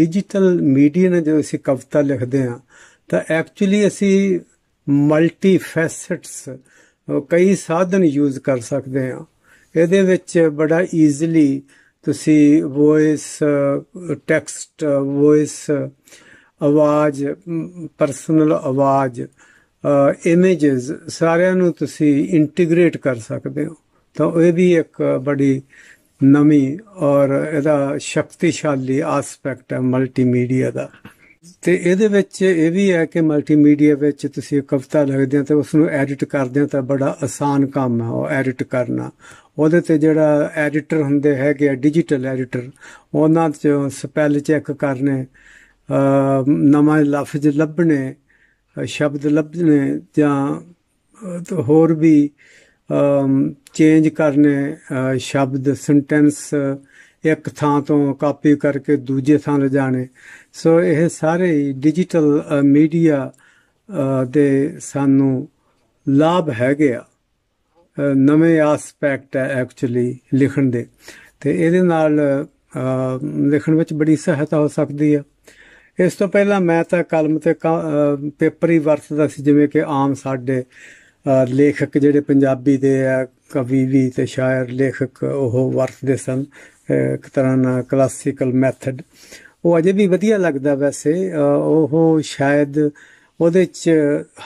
Digital media ने जो असी कविता लिखते हैं तो एक्चुअली असी मल्टी फैसेट्स कई साधन यूज कर सकते हैं। ਇਹਦੇ ਵਿੱਚ बड़ा ईजिली तुसी वॉइस टैक्सट वॉइस आवाज़ पर्सनल आवाज़ इमेजेस सारिਆਂ ਨੂੰ ਤੁਸੀਂ इंटीग्रेट कर सकते हो। तो ये भी एक बड़ी नवी और ਇਹਦਾ शक्तिशाली आस्पैक्ट है मल्टीमीडिया ਦਾ। ਤੇ ਇਹਦੇ ਵਿੱਚ ਇਹ ਵੀ ਹੈ ਕਿ ਮਲਟੀਮੀਡੀਆ ਵਿੱਚ ਤੁਸੀਂ ਕਵਿਤਾ ਲਿਖਦੇ ਹੋ ਤੇ ਉਸ ਨੂੰ ਐਡਿਟ ਕਰਦੇ ਹੋ ਤਾਂ ਬੜਾ ਆਸਾਨ ਕੰਮ ਹੈ ਉਹ ਐਡਿਟ ਕਰਨਾ। ਉਹਦੇ ਤੇ ਜਿਹੜਾ ਐਡੀਟਰ ਹੁੰਦੇ ਹੈਗੇ ਆ ਡਿਜੀਟਲ ਐਡੀਟਰ, ਉਹਨਾਂ 'ਚ ਸਪੈਲ ਚੈੱਕ ਕਰਨੇ, ਨਵਾਂ ਲਫ਼ਜ਼ ਲੱਭਣੇ, ਸ਼ਬਦ ਲੱਭਣੇ ਜਾਂ ਹੋਰ ਵੀ ਚੇਂਜ ਕਰਨੇ ਸ਼ਬਦ ਸੈਂਟੈਂਸ ਇੱਕ ਥਾਂ ਤੋਂ ਕਾਪੀ ਕਰਕੇ ਦੂਜੇ ਥਾਂ ਲਿਜਾਣੇ। ਸੋ ਇਹ ਸਾਰੇ ਡਿਜੀਟਲ ਮੀਡੀਆ ਦੇ ਸਾਨੂੰ ਲਾਭ ਹੈਗੇ ਆ, ਨਵੇਂ ਆਸਪੈਕਟ ਹੈ ਐਕਚੁਅਲੀ ਲਿਖਣ ਦੇ। ਅਤੇ ਇਹਦੇ ਨਾਲ ਲਿਖਣ ਵਿੱਚ ਬੜੀ ਸਹਾਇਤਾ ਹੋ ਸਕਦੀ ਆ। ਇਸ ਤੋਂ ਪਹਿਲਾਂ ਮੈਂ ਤਾਂ ਕਲਮ ਅਤੇ ਪੇਪਰ ਹੀ ਵਰਤਦਾ ਸੀ, ਜਿਵੇਂ ਕਿ ਆਮ ਸਾਡੇ ਲੇਖਕ ਜਿਹੜੇ ਪੰਜਾਬੀ ਦੇ ਆ, ਕਵੀ ਵੀ ਅਤੇ ਸ਼ਾਇਰ ਲੇਖਕ ਉਹ ਵਰਤਦੇ ਸਨ ਇੱਕ ਤਰ੍ਹਾਂ ਨਾਲ ਕਲਾਸੀਕਲ ਮੈਥਡ। ਉਹ ਅਜੇ ਵੀ ਵਧੀਆ ਲੱਗਦਾ ਵੈਸੇ। ਉਹ ਸ਼ਾਇਦ ਉਹਦੇ 'ਚ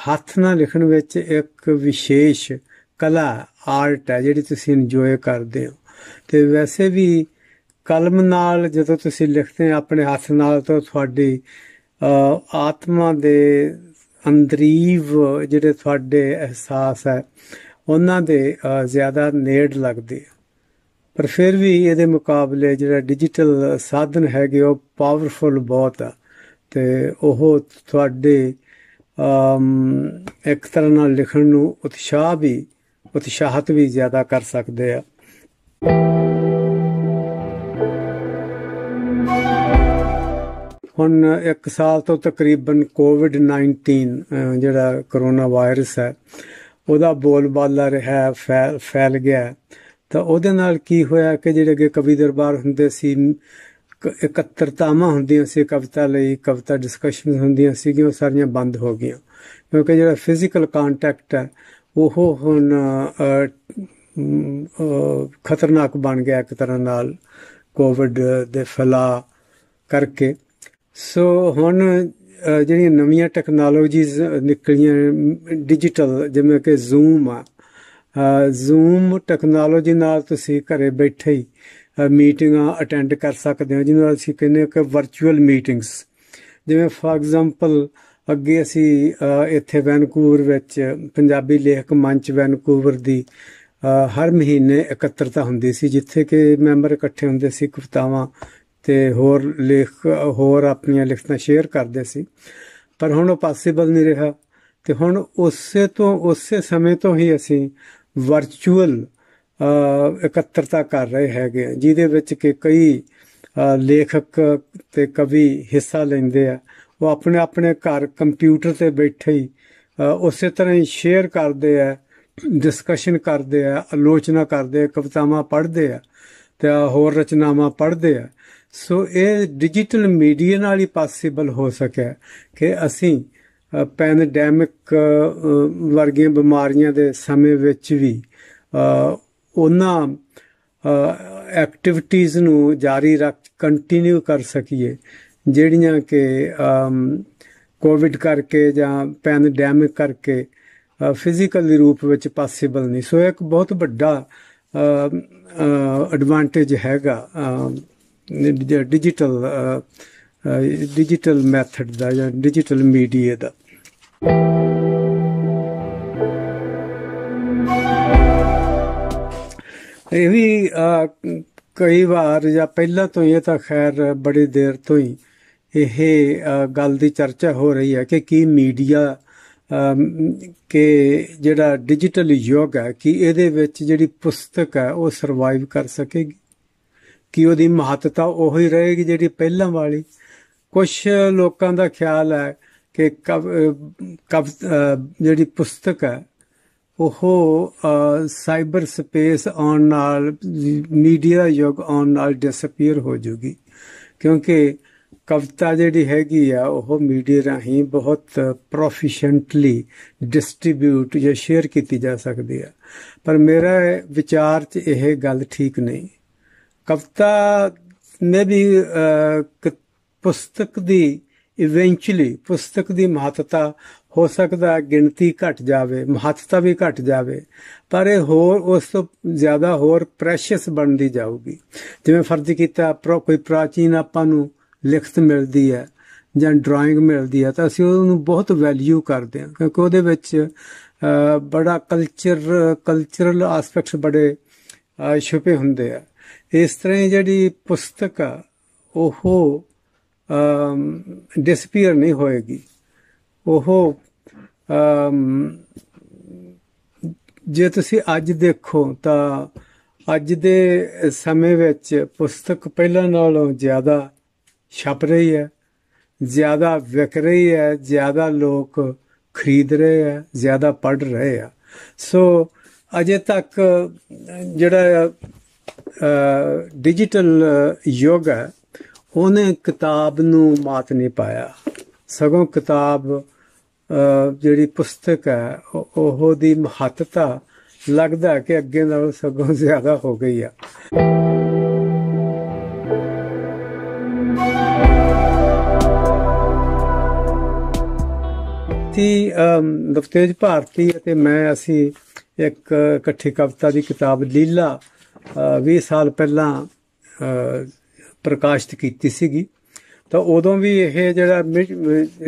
ਹੱਥ ਨਾਲ ਲਿਖਣ ਵਿੱਚ ਇੱਕ ਵਿਸ਼ੇਸ਼ ਕਲਾ ਆਰਟ ਹੈ ਜਿਹੜੀ ਤੁਸੀਂ ਇੰਜੋਏ ਕਰਦੇ ਹੋ। ਅਤੇ ਵੈਸੇ ਵੀ ਕਲਮ ਨਾਲ ਜਦੋਂ ਤੁਸੀਂ ਲਿਖਦੇ ਹੋ ਆਪਣੇ ਹੱਥ ਨਾਲ ਤਾਂ ਤੁਹਾਡੀ ਆਤਮਾ ਦੇ ਅੰਦਰੀਵ ਜਿਹੜੇ ਤੁਹਾਡੇ ਅਹਿਸਾਸ ਹੈ ਉਹਨਾਂ ਦੇ ਜ਼ਿਆਦਾ ਨੇੜ ਲੱਗਦੇ ਆ। ਪਰ ਫਿਰ ਵੀ ਇਹਦੇ ਮੁਕਾਬਲੇ ਜਿਹੜਾ ਡਿਜੀਟਲ ਸਾਧਨ ਹੈਗੇ ਉਹ ਪਾਵਰਫੁਲ ਬਹੁਤ ਆ ਅਤੇ ਉਹ ਤੁਹਾਡੇ ਇੱਕ ਤਰ੍ਹਾਂ ਨਾਲ ਲਿਖਣ ਨੂੰ ਉਤਸ਼ਾਹਤ ਵੀ ਜ਼ਿਆਦਾ ਕਰ ਸਕਦੇ ਆ। ਹੁਣ 1 ਸਾਲ ਤੋਂ ਤਕਰੀਬਨ ਕੋਵਿਡ-19 ਜਿਹੜਾ ਕਰੋਨਾ ਵਾਇਰਸ ਹੈ ਉਹਦਾ ਬੋਲਬਾਲਾ ਰਿਹਾ, ਫੈਲ ਗਿਆ। ਤਾਂ ਉਹਦੇ ਨਾਲ ਕੀ ਹੋਇਆ ਕਿ ਜਿਹੜੇ ਅੱਗੇ ਕਵੀ ਦਰਬਾਰ ਹੁੰਦੇ ਸੀ, ਇਕੱਤਰਤਾਵਾਂ ਹੁੰਦੀਆਂ ਸੀ ਕਵਿਤਾ ਲਈ, ਕਵਿਤਾ ਡਿਸਕਸ਼ਨ ਹੁੰਦੀਆਂ ਸੀਗੀਆਂ, ਉਹ ਸਾਰੀਆਂ ਬੰਦ ਹੋ ਗਈਆਂ ਕਿਉਂਕਿ ਜਿਹੜਾ ਫਿਜ਼ੀਕਲ ਕਾਂਟੈਕਟ ਹੈ ਉਹ ਹੁਣ ਖਤਰਨਾਕ ਬਣ ਗਿਆ ਇੱਕ ਤਰ੍ਹਾਂ ਨਾਲ ਕੋਵਿਡ ਦੇ ਫੈਲਾਅ ਕਰਕੇ। ਸੋ ਹੁਣ ਜਿਹੜੀਆਂ ਨਵੀਆਂ ਟੈਕਨੋਲੋਜੀਜ਼ ਨਿਕਲੀਆਂ ਡਿਜੀਟਲ, ਜਿਵੇਂ ਕਿ ਜ਼ੂਮ ਆ, ਜ਼ੂਮ ਟੈਕਨੋਲੋਜੀ ਨਾਲ ਤੁਸੀਂ ਘਰੇ ਬੈਠੇ ਹੀ ਮੀਟਿੰਗਾਂ ਅਟੈਂਡ ਕਰ ਸਕਦੇ ਹੋ, ਜਿਹਨੂੰ ਅਸੀਂ ਕਹਿੰਦੇ ਹਾਂ ਕਿ ਵਰਚੁਅਲ ਮੀਟਿੰਗਸ। ਜਿਵੇਂ ਫਾਰ ਐਗਜ਼ਾਮਪਲ ਅੱਗੇ ਅਸੀਂ ਇੱਥੇ ਵੈਨਕੂਵਰ ਵਿੱਚ ਪੰਜਾਬੀ ਲੇਖਕ ਮੰਚ ਵੈਨਕੂਵਰ ਦੀ ਹਰ ਮਹੀਨੇ ਇਕੱਤਰਤਾ ਹੁੰਦੀ ਸੀ, ਜਿੱਥੇ ਕਿ ਮੈਂਬਰ ਇਕੱਠੇ ਹੁੰਦੇ ਸੀ, ਕਵਿਤਾਵਾਂ ਅਤੇ ਹੋਰ ਆਪਣੀਆਂ ਲਿਖਤਾਂ ਸ਼ੇਅਰ ਕਰਦੇ ਸੀ। ਪਰ ਹੁਣ ਉਹ ਪੋਸੀਬਲ ਨਹੀਂ ਰਿਹਾ ਅਤੇ ਹੁਣ ਉਸੇ ਸਮੇਂ ਤੋਂ ਹੀ ਅਸੀਂ ਵਰਚੁਅਲ ਇਕੱਤਰਤਾ ਕਰ ਰਹੇ ਹੈਗੇ ਆ, ਜਿਹਦੇ ਵਿੱਚ ਕਿ ਕਈ ਲੇਖਕ ਅਤੇ ਕਵੀ ਹਿੱਸਾ ਲੈਂਦੇ ਆ। ਉਹ ਆਪਣੇ ਆਪਣੇ ਘਰ ਕੰਪਿਊਟਰ 'ਤੇ ਬੈਠੇ ਹੀ ਉਸੇ ਤਰ੍ਹਾਂ ਹੀ ਸ਼ੇਅਰ ਕਰਦੇ ਆ, ਡਿਸਕਸ਼ਨ ਕਰਦੇ ਆ, ਆਲੋਚਨਾ ਕਰਦੇ ਆ, ਕਵਿਤਾਵਾਂ ਪੜ੍ਹਦੇ ਆ ਅਤੇ ਹੋਰ ਰਚਨਾਵਾਂ ਪੜ੍ਹਦੇ ਆ। ਸੋ ਇਹ ਡਿਜੀਟਲ ਮੀਡੀਆ ਨਾਲ ਹੀ ਪੋਸੀਬਲ ਹੋ ਸਕਿਆ ਕਿ ਅਸੀਂ ਪੈਂਡੈਮਿਕ ਵਰਗੀਆਂ ਬਿਮਾਰੀਆਂ ਦੇ ਸਮੇਂ ਵਿੱਚ ਵੀ ਉਹਨਾਂ ਐਕਟੀਵਿਟੀਜ਼ ਨੂੰ ਜਾਰੀ ਕੰਟੀਨਿਊ ਕਰ ਸਕੀਏ ਜਿਹੜੀਆਂ ਕਿ ਕੋਵਿਡ ਕਰਕੇ ਜਾਂ ਪੈਂਡੈਮਿਕ ਕਰਕੇ ਫਿਜ਼ੀਕਲੀ ਰੂਪ ਵਿੱਚ ਪੋਸੀਬਲ ਨਹੀਂ। ਸੋ ਇੱਕ ਬਹੁਤ ਵੱਡਾ ਐਡਵਾਂਟੇਜ ਹੈਗਾ ਡਿਜੀਟਲ ਮੈਥਡ ਦਾ ਜਾਂ ਡਿਜੀਟਲ ਮੀਡੀਆ ਦਾ। ਇਹ ਵੀ ਕਈ ਵਾਰ ਜਾਂ ਪਹਿਲਾਂ ਤੋਂ ਹੀ, ਇਹ ਤਾਂ ਖੈਰ ਬੜੀ ਦੇਰ ਤੋਂ ਹੀ ਇਹ ਗੱਲ ਦੀ ਚਰਚਾ ਹੋ ਰਹੀ ਹੈ ਕਿ ਕੀ ਮੀਡੀਆ ਕਿ ਜਿਹੜਾ ਡਿਜੀਟਲ ਯੁੱਗ ਹੈ ਕਿ ਇਹਦੇ ਵਿੱਚ ਜਿਹੜੀ ਪੁਸਤਕ ਹੈ ਉਹ ਸਰਵਾਈਵ ਕਰ ਸਕੇਗੀ, ਕਿ ਉਹਦੀ ਮਹੱਤਤਾ ਉਹੀ ਰਹੇਗੀ ਜਿਹੜੀ ਪਹਿਲਾਂ ਵਾਲੀ। ਕੁਛ ਲੋਕਾਂ ਦਾ ਖਿਆਲ ਹੈ ਕਿ ਜਿਹੜੀ ਪੁਸਤਕ ਹੈ ਉਹ ਸਾਈਬਰ ਸਪੇਸ ਆਉਣ ਨਾਲ, ਮੀਡੀਆ ਯੁੱਗ ਆਉਣ ਨਾਲ ਡਿਸਅਪੀਅਰ ਹੋ ਜੂਗੀ, ਕਿਉਂਕਿ ਕਵਿਤਾ ਜਿਹੜੀ ਹੈਗੀ ਆ ਉਹ ਮੀਡੀਆ ਰਾਹੀਂ ਬਹੁਤ ਪ੍ਰੋਫੀਸ਼ੀਐਂਟਲੀ ਡਿਸਟ੍ਰੀਬਿਊਟ ਜਾਂ ਸ਼ੇਅਰ ਕੀਤੀ ਜਾ ਸਕਦੀ ਆ, ਪਰ ਮੇਰਾ ਵਿਚਾਰ 'ਚ ਇਹ ਗੱਲ ਠੀਕ ਨਹੀਂ। ਕਵਿਤਾ ਨੇ ਵੀ ਪੁਸਤਕ ਦੀ ਇਵੈਂਚੁਅਲੀ ਪੁਸਤਕ ਦੀ ਮਹੱਤਤਾ ਹੋ ਸਕਦਾ ਗਿਣਤੀ ਘਟ ਜਾਵੇ, ਮਹੱਤਤਾ ਵੀ ਘਟ ਜਾਵੇ, ਪਰ ਇਹ ਹੋਰ ਉਸ ਤੋਂ ਜ਼ਿਆਦਾ ਹੋਰ ਪ੍ਰੈਸ਼ੀਅਸ ਬਣਦੀ ਜਾਊਗੀ। ਜਿਵੇਂ ਫਰਜ਼ ਕੀਤਾ ਕੋਈ ਪ੍ਰਾਚੀਨ ਆਪਾਂ ਨੂੰ ਲਿਖਤ ਮਿਲਦੀ ਹੈ ਜਾਂ ਡਰਾਇੰਗ ਮਿਲਦੀ ਹੈ ਤਾਂ ਅਸੀਂ ਉਹਨੂੰ ਬਹੁਤ ਵੈਲਿਊ ਕਰਦੇ ਹਾਂ, ਕਿਉਂਕਿ ਉਹਦੇ ਵਿੱਚ ਬੜਾ ਕਲਚਰਲ ਆਸਪੈਕਟਸ ਬੜੇ ਛੁਪੇ ਹੁੰਦੇ ਆ। ਇਸ ਤਰ੍ਹਾਂ ਹੀ ਜਿਹੜੀ ਪੁਸਤਕ ਆ ਉਹ ਡਿਸਪੀਅਰ ਨਹੀਂ ਹੋਏਗੀ। ਉਹ ਜੇ ਤੁਸੀਂ ਅੱਜ ਦੇਖੋ ਤਾਂ ਅੱਜ ਦੇ ਸਮੇਂ ਵਿੱਚ ਪੁਸਤਕ ਪਹਿਲਾਂ ਨਾਲੋਂ ਜ਼ਿਆਦਾ ਛਪ ਰਹੀ ਹੈ, ਜ਼ਿਆਦਾ ਵਿਕ ਰਹੀ ਹੈ, ਜ਼ਿਆਦਾ ਲੋਕ ਖਰੀਦ ਰਹੇ ਆ, ਜ਼ਿਆਦਾ ਪੜ੍ਹ ਰਹੇ ਆ। ਸੋ ਅਜੇ ਤੱਕ ਜਿਹੜਾ ਡਿਜੀਟਲ ਯੁੱਗ ਹੈ ਉਹਨੇ ਕਿਤਾਬ ਨੂੰ ਮਾਤ ਨਹੀਂ ਪਾਇਆ, ਸਗੋਂ ਕਿਤਾਬ ਜਿਹੜੀ ਪੁਸਤਕ ਹੈ ਉਹਦੀ ਮਹੱਤਤਾ ਲੱਗਦਾ ਕਿ ਅੱਗੇ ਨਾਲੋਂ ਸਗੋਂ ਜ਼ਿਆਦਾ ਹੋ ਗਈ ਆ। ਨਵਤੇਜ ਭਾਰਤੀ ਅਤੇ ਮੈਂ ਅਸੀਂ ਇੱਕ ਇਕੱਠੀ ਕਵਿਤਾ ਦੀ ਕਿਤਾਬ ਲੀਲਾ 20 ਸਾਲ ਪਹਿਲਾਂ ਪ੍ਰਕਾਸ਼ਿਤ ਕੀਤੀ ਸੀਗੀ, ਤਾਂ ਉਦੋਂ ਵੀ ਇਹ ਜਿਹੜਾ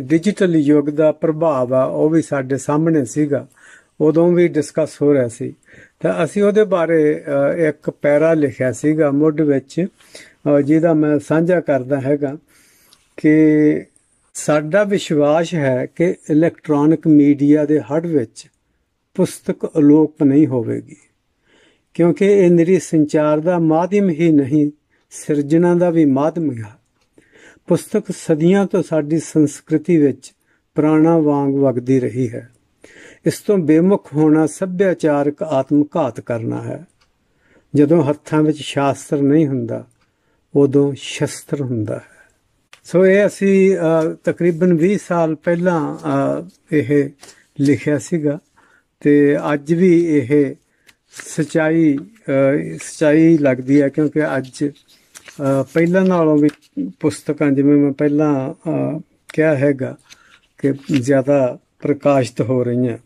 ਡਿਜੀਟਲ ਯੁੱਗ ਦਾ ਪ੍ਰਭਾਵ ਆ ਉਹ ਵੀ ਸਾਡੇ ਸਾਹਮਣੇ ਸੀਗਾ, ਉਦੋਂ ਵੀ ਡਿਸਕਸ ਹੋ ਰਿਹਾ ਸੀ। ਤਾਂ ਅਸੀਂ ਉਹਦੇ ਬਾਰੇ ਇੱਕ ਪੈਰਾ ਲਿਖਿਆ ਸੀਗਾ ਮੁੱਢ ਵਿੱਚ, ਜਿਹਦਾ ਮੈਂ ਸਾਂਝਾ ਕਰਦਾ ਹੈਗਾ ਕਿ ਸਾਡਾ ਵਿਸ਼ਵਾਸ ਹੈ ਕਿ ਇਲੈਕਟ੍ਰੋਨਿਕ ਮੀਡੀਆ ਦੇ ਹੜ ਵਿੱਚ ਪੁਸਤਕ ਅਲੋਪ ਨਹੀਂ ਹੋਵੇਗੀ, ਕਿਉਂਕਿ ਇਹ ਨਿਰੀ ਸੰਚਾਰ ਦਾ ਮਾਧਿਅਮ ਹੀ ਨਹੀਂ, ਸਿਰਜਣਾ ਦਾ ਵੀ ਮਾਧਿਅਮ ਹੈ। ਪੁਸਤਕ ਸਦੀਆਂ ਤੋਂ ਸਾਡੀ ਸੰਸਕ੍ਰਿਤੀ ਵਿੱਚ ਪ੍ਰਾਣਾ ਵਾਂਗ ਵਗਦੀ ਰਹੀ ਹੈ। ਇਸ ਤੋਂ ਬੇਮੁਖ ਹੋਣਾ ਸੱਭਿਆਚਾਰਕ ਆਤਮਘਾਤ ਕਰਨਾ ਹੈ। ਜਦੋਂ ਹੱਥਾਂ ਵਿੱਚ ਸ਼ਾਸਤਰ ਨਹੀਂ ਹੁੰਦਾ ਉਦੋਂ ਸ਼ਸਤਰ ਹੁੰਦਾ ਹੈ। ਸੋ ਇਹ ਅਸੀਂ ਤਕਰੀਬਨ 20 ਸਾਲ ਪਹਿਲਾਂ ਇਹ ਲਿਖਿਆ ਸੀਗਾ ਤੇ ਅੱਜ ਵੀ ਇਹ ਸੱਚਾਈ ਲੱਗਦੀ ਹੈ, ਕਿਉਂਕਿ ਅੱਜ ਪਹਿਲਾਂ ਨਾਲੋਂ ਵੀ ਪੁਸਤਕਾਂ, ਜਿਵੇਂ ਮੈਂ ਪਹਿਲਾਂ ਕਿਹਾ ਹੈਗਾ ਕਿ ਜ਼ਿਆਦਾ ਪ੍ਰਕਾਸ਼ਿਤ ਹੋ ਰਹੀਆਂ।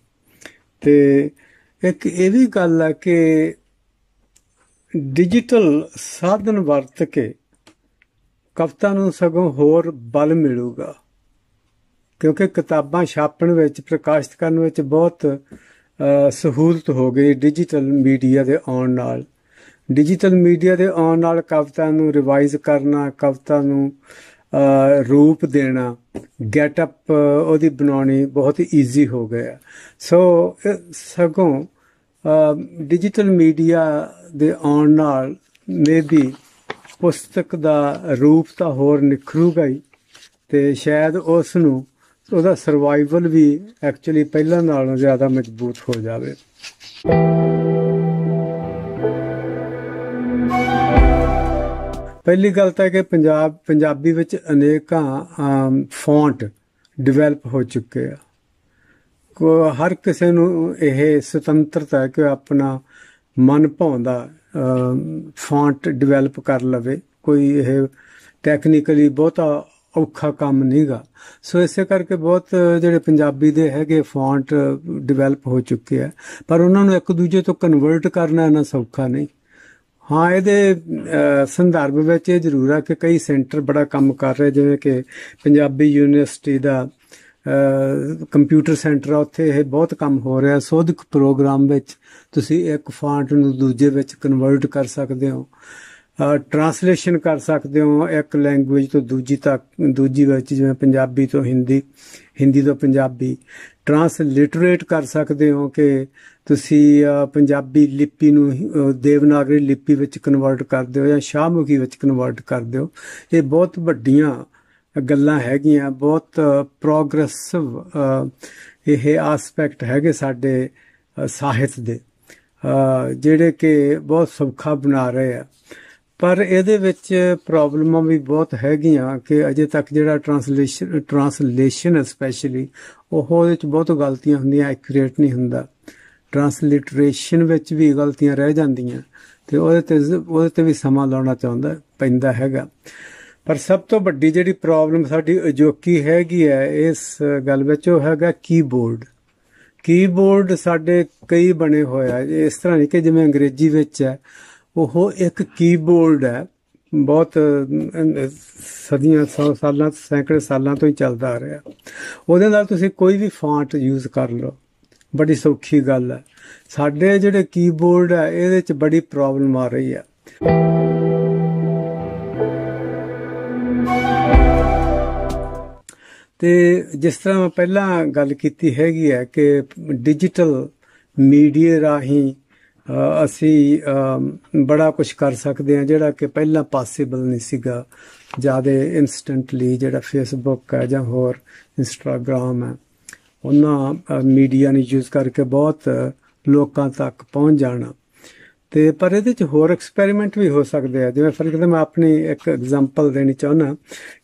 ਤੇ ਇੱਕ ਇਹ ਵੀ ਗੱਲ ਹੈ ਕਿ ਡਿਜੀਟਲ ਸਾਧਨ ਵਰਤ ਕੇ ਕਵਿਤਾ ਨੂੰ ਸਗੋਂ ਹੋਰ ਬਲ ਮਿਲੂਗਾ, ਕਿਉਂਕਿ ਕਿਤਾਬਾਂ ਛਾਪਣ ਵਿੱਚ, ਪ੍ਰਕਾਸ਼ਿਤ ਕਰਨ ਵਿੱਚ ਬਹੁਤ ਸਹੂਲਤ ਹੋ ਗਈ ਡਿਜੀਟਲ ਮੀਡੀਆ ਦੇ ਆਉਣ ਨਾਲ। ਡਿਜੀਟਲ ਮੀਡੀਆ ਦੇ ਆਉਣ ਨਾਲ ਕਵਿਤਾ ਨੂੰ ਰਿਵਾਈਜ਼ ਕਰਨਾ, ਕਵਿਤਾ ਨੂੰ ਰੂਪ ਦੇਣਾ, ਗੈਟਅਪ ਉਹਦੀ ਬਣਾਉਣੀ ਬਹੁਤ ਈਜ਼ੀ ਹੋ ਗਿਆ। ਸੋ ਸਗੋਂ ਡਿਜੀਟਲ ਮੀਡੀਆ ਦੇ ਆਉਣ ਨਾਲ ਮੇਬੀ ਪੁਸਤਕ ਦਾ ਰੂਪ ਤਾਂ ਹੋਰ ਨਿਖਰੂਗਾ ਹੀ, ਤੇ ਸ਼ਾਇਦ ਉਸ ਨੂੰ ਉਹਦਾ ਸਰਵਾਈਵਲ ਵੀ ਐਕਚੁਅਲੀ ਪਹਿਲਾਂ ਨਾਲੋਂ ਜ਼ਿਆਦਾ ਮਜ਼ਬੂਤ ਹੋ ਜਾਵੇ। ਪਹਿਲੀ ਗੱਲ ਤਾਂ ਕਿ ਪੰਜਾਬੀ ਵਿੱਚ ਅਨੇਕਾਂ ਫੌਂਟ ਡਿਵੈਲਪ ਹੋ ਚੁੱਕੇ ਆ। ਹਰ ਕਿਸੇ ਨੂੰ ਇਹ ਸੁਤੰਤਰਤਾ ਹੈ ਕਿ ਆਪਣਾ ਮਨ ਭਾਉਂਦਾ ਫੌਂਟ ਡਿਵੈਲਪ ਕਰ ਲਵੇ। ਕੋਈ ਇਹ ਟੈਕਨੀਕਲੀ ਬਹੁਤਾ ਔਖਾ ਕੰਮ ਨਹੀਂਗਾ। ਸੋ ਇਸੇ ਕਰਕੇ ਬਹੁਤ ਜਿਹੜੇ ਪੰਜਾਬੀ ਦੇ ਹੈਗੇ ਫੌਂਟ ਡਿਵੈਲਪ ਹੋ ਚੁੱਕੇ ਆ, ਪਰ ਉਹਨਾਂ ਨੂੰ ਇੱਕ ਦੂਜੇ ਤੋਂ ਕਨਵਰਟ ਕਰਨਾ ਇੰਨਾ ਸੌਖਾ ਨਹੀਂ। ਹਾਂ, ਇਹਦੇ ਸੰਦਰਭ ਵਿੱਚ ਇਹ ਜ਼ਰੂਰ ਆ ਕਿ ਕਈ ਸੈਂਟਰ ਬੜਾ ਕੰਮ ਕਰ ਰਹੇ, ਜਿਵੇਂ ਕਿ ਪੰਜਾਬੀ ਯੂਨੀਵਰਸਿਟੀ ਦਾ ਕੰਪਿਊਟਰ ਸੈਂਟਰ ਆ, ਉੱਥੇ ਇਹ ਬਹੁਤ ਕੰਮ ਹੋ ਰਿਹਾ। ਸੋਧਕ ਪ੍ਰੋਗਰਾਮ ਵਿੱਚ ਤੁਸੀਂ ਇੱਕ ਫੌਂਟ ਨੂੰ ਦੂਜੇ ਵਿੱਚ ਕਨਵਰਟ ਕਰ ਸਕਦੇ ਹੋ, ਟਰਾਂਸਲੇਸ਼ਨ ਕਰ ਸਕਦੇ ਹੋ ਇੱਕ ਲੈਂਗੁਏਜ ਤੋਂ ਦੂਜੀ ਵਿੱਚ, ਜਿਵੇਂ ਪੰਜਾਬੀ ਤੋਂ ਹਿੰਦੀ, ਹਿੰਦੀ ਤੋਂ ਪੰਜਾਬੀ। ਟਰਾਂਸਲਿਟਰੇਟ ਕਰ ਸਕਦੇ ਹੋ ਕਿ ਤੁਸੀਂ ਪੰਜਾਬੀ ਲਿਪੀ ਨੂੰ ਦੇਵਨਾਗਰੀ ਲਿਪੀ ਵਿੱਚ ਕਨਵਰਟ ਕਰ ਦਿਓ ਜਾਂ ਸ਼ਾਹਮੁਖੀ ਵਿੱਚ ਕਨਵਰਟ ਕਰ ਦਿਓ। ਇਹ ਬਹੁਤ ਵੱਡੀਆਂ ਗੱਲਾਂ ਹੈਗੀਆਂ, ਬਹੁਤ ਪ੍ਰੋਗਰੈਸਿਵ ਇਹ ਆਸਪੈਕਟ ਹੈਗੇ ਸਾਡੇ ਸਾਹਿਤ ਦੇ, ਜਿਹੜੇ ਕਿ ਬਹੁਤ ਸੌਖਾ ਬਣਾ ਰਹੇ ਆ। ਪਰ ਇਹਦੇ ਵਿੱਚ ਪ੍ਰੋਬਲਮਾਂ ਵੀ ਬਹੁਤ ਹੈਗੀਆਂ ਕਿ ਅਜੇ ਤੱਕ ਜਿਹੜਾ ਟਰਾਂਸਲੇਸ਼ਨ ਸਪੈਸ਼ਲੀ ਉਹਦੇ ਵਿੱਚ ਬਹੁਤ ਗਲਤੀਆਂ ਹੁੰਦੀਆਂ, ਐਕੂਰੇਟ ਨਹੀਂ ਹੁੰਦਾ। ਟਰਾਂਸਲਿਟਰੇਸ਼ਨ ਵਿੱਚ ਵੀ ਗਲਤੀਆਂ ਰਹਿ ਜਾਂਦੀਆਂ ਤੇ ਉਹਦੇ ਤੇ ਵੀ ਸਮਾਂ ਲਾਉਣਾ ਪੈਂਦਾ ਹੈਗਾ। ਪਰ ਸਭ ਤੋਂ ਵੱਡੀ ਜਿਹੜੀ ਪ੍ਰੋਬਲਮ ਸਾਡੀ ਅਜੋਕੀ ਹੈਗੀ ਹੈ ਇਸ ਗੱਲ ਵਿੱਚ ਉਹ ਹੈਗਾ ਕੀਬੋਰਡ ਸਾਡੇ ਕਈ ਬਣੇ ਹੋਏ ਆ, ਇਸ ਤਰ੍ਹਾਂ ਨਹੀਂ ਕਿ ਜਿਵੇਂ ਅੰਗਰੇਜ਼ੀ ਵਿੱਚ ਹੈ ਉਹ ਇੱਕ ਕੀਬੋਰਡ ਹੈ, ਬਹੁਤ ਸਦੀਆਂ 100 ਸਾਲਾਂ ਸੈਂਕੜੇ ਸਾਲਾਂ ਤੋਂ ਹੀ ਚੱਲਦਾ ਆ ਰਿਹਾ। ਉਹਦੇ ਨਾਲ ਤੁਸੀਂ ਕੋਈ ਵੀ ਫਾਂਟ ਯੂਜ਼ ਕਰ ਲਓ, ਬੜੀ ਸੌਖੀ ਗੱਲ ਹੈ। ਸਾਡੇ ਜਿਹੜੇ ਕੀਬੋਰਡ ਹੈ ਇਹਦੇ 'ਚ ਬੜੀ ਪ੍ਰੋਬਲਮ ਆ ਰਹੀ ਹੈ। ਤੇ ਜਿਸ ਤਰ੍ਹਾਂ ਮੈਂ ਪਹਿਲਾਂ ਗੱਲ ਕੀਤੀ ਹੈਗੀ ਹੈ ਕਿ ਡਿਜੀਟਲ ਮੀਡੀਆ ਰਾਹੀਂ ਅਸੀਂ ਬੜਾ ਕੁਝ ਕਰ ਸਕਦੇ ਹਾਂ ਜਿਹੜਾ ਕਿ ਪਹਿਲਾਂ ਪੋਸੀਬਲ ਨਹੀਂ ਸੀਗਾ। ਜ਼ਿਆਦਾ ਇੰਸਟੈਂਟਲੀ ਜਿਹੜਾ ਫੇਸਬੁੱਕ ਹੈ ਜਾਂ ਹੋਰ ਇੰਸਟਾਗ੍ਰਾਮ ਹੈ ਉਹਨਾਂ ਮੀਡੀਆ ਨੂੰ ਯੂਜ਼ ਕਰਕੇ ਬਹੁਤ ਲੋਕਾਂ ਤੱਕ ਪਹੁੰਚ ਜਾਣਾ। ਤੇ ਪਰ ਇਹਦੇ 'ਚ ਹੋਰ ਐਕਸਪੈਰੀਮੈਂਟ ਵੀ ਹੋ ਸਕਦੇ ਆ। ਜਿਵੇਂ ਫਰ ਐਗਜ਼ਾਮਪਲ ਮੈਂ ਆਪਣੀ ਇੱਕ ਐਗਜ਼ਾਮਪਲ ਦੇਣੀ ਚਾਹੁੰਦਾ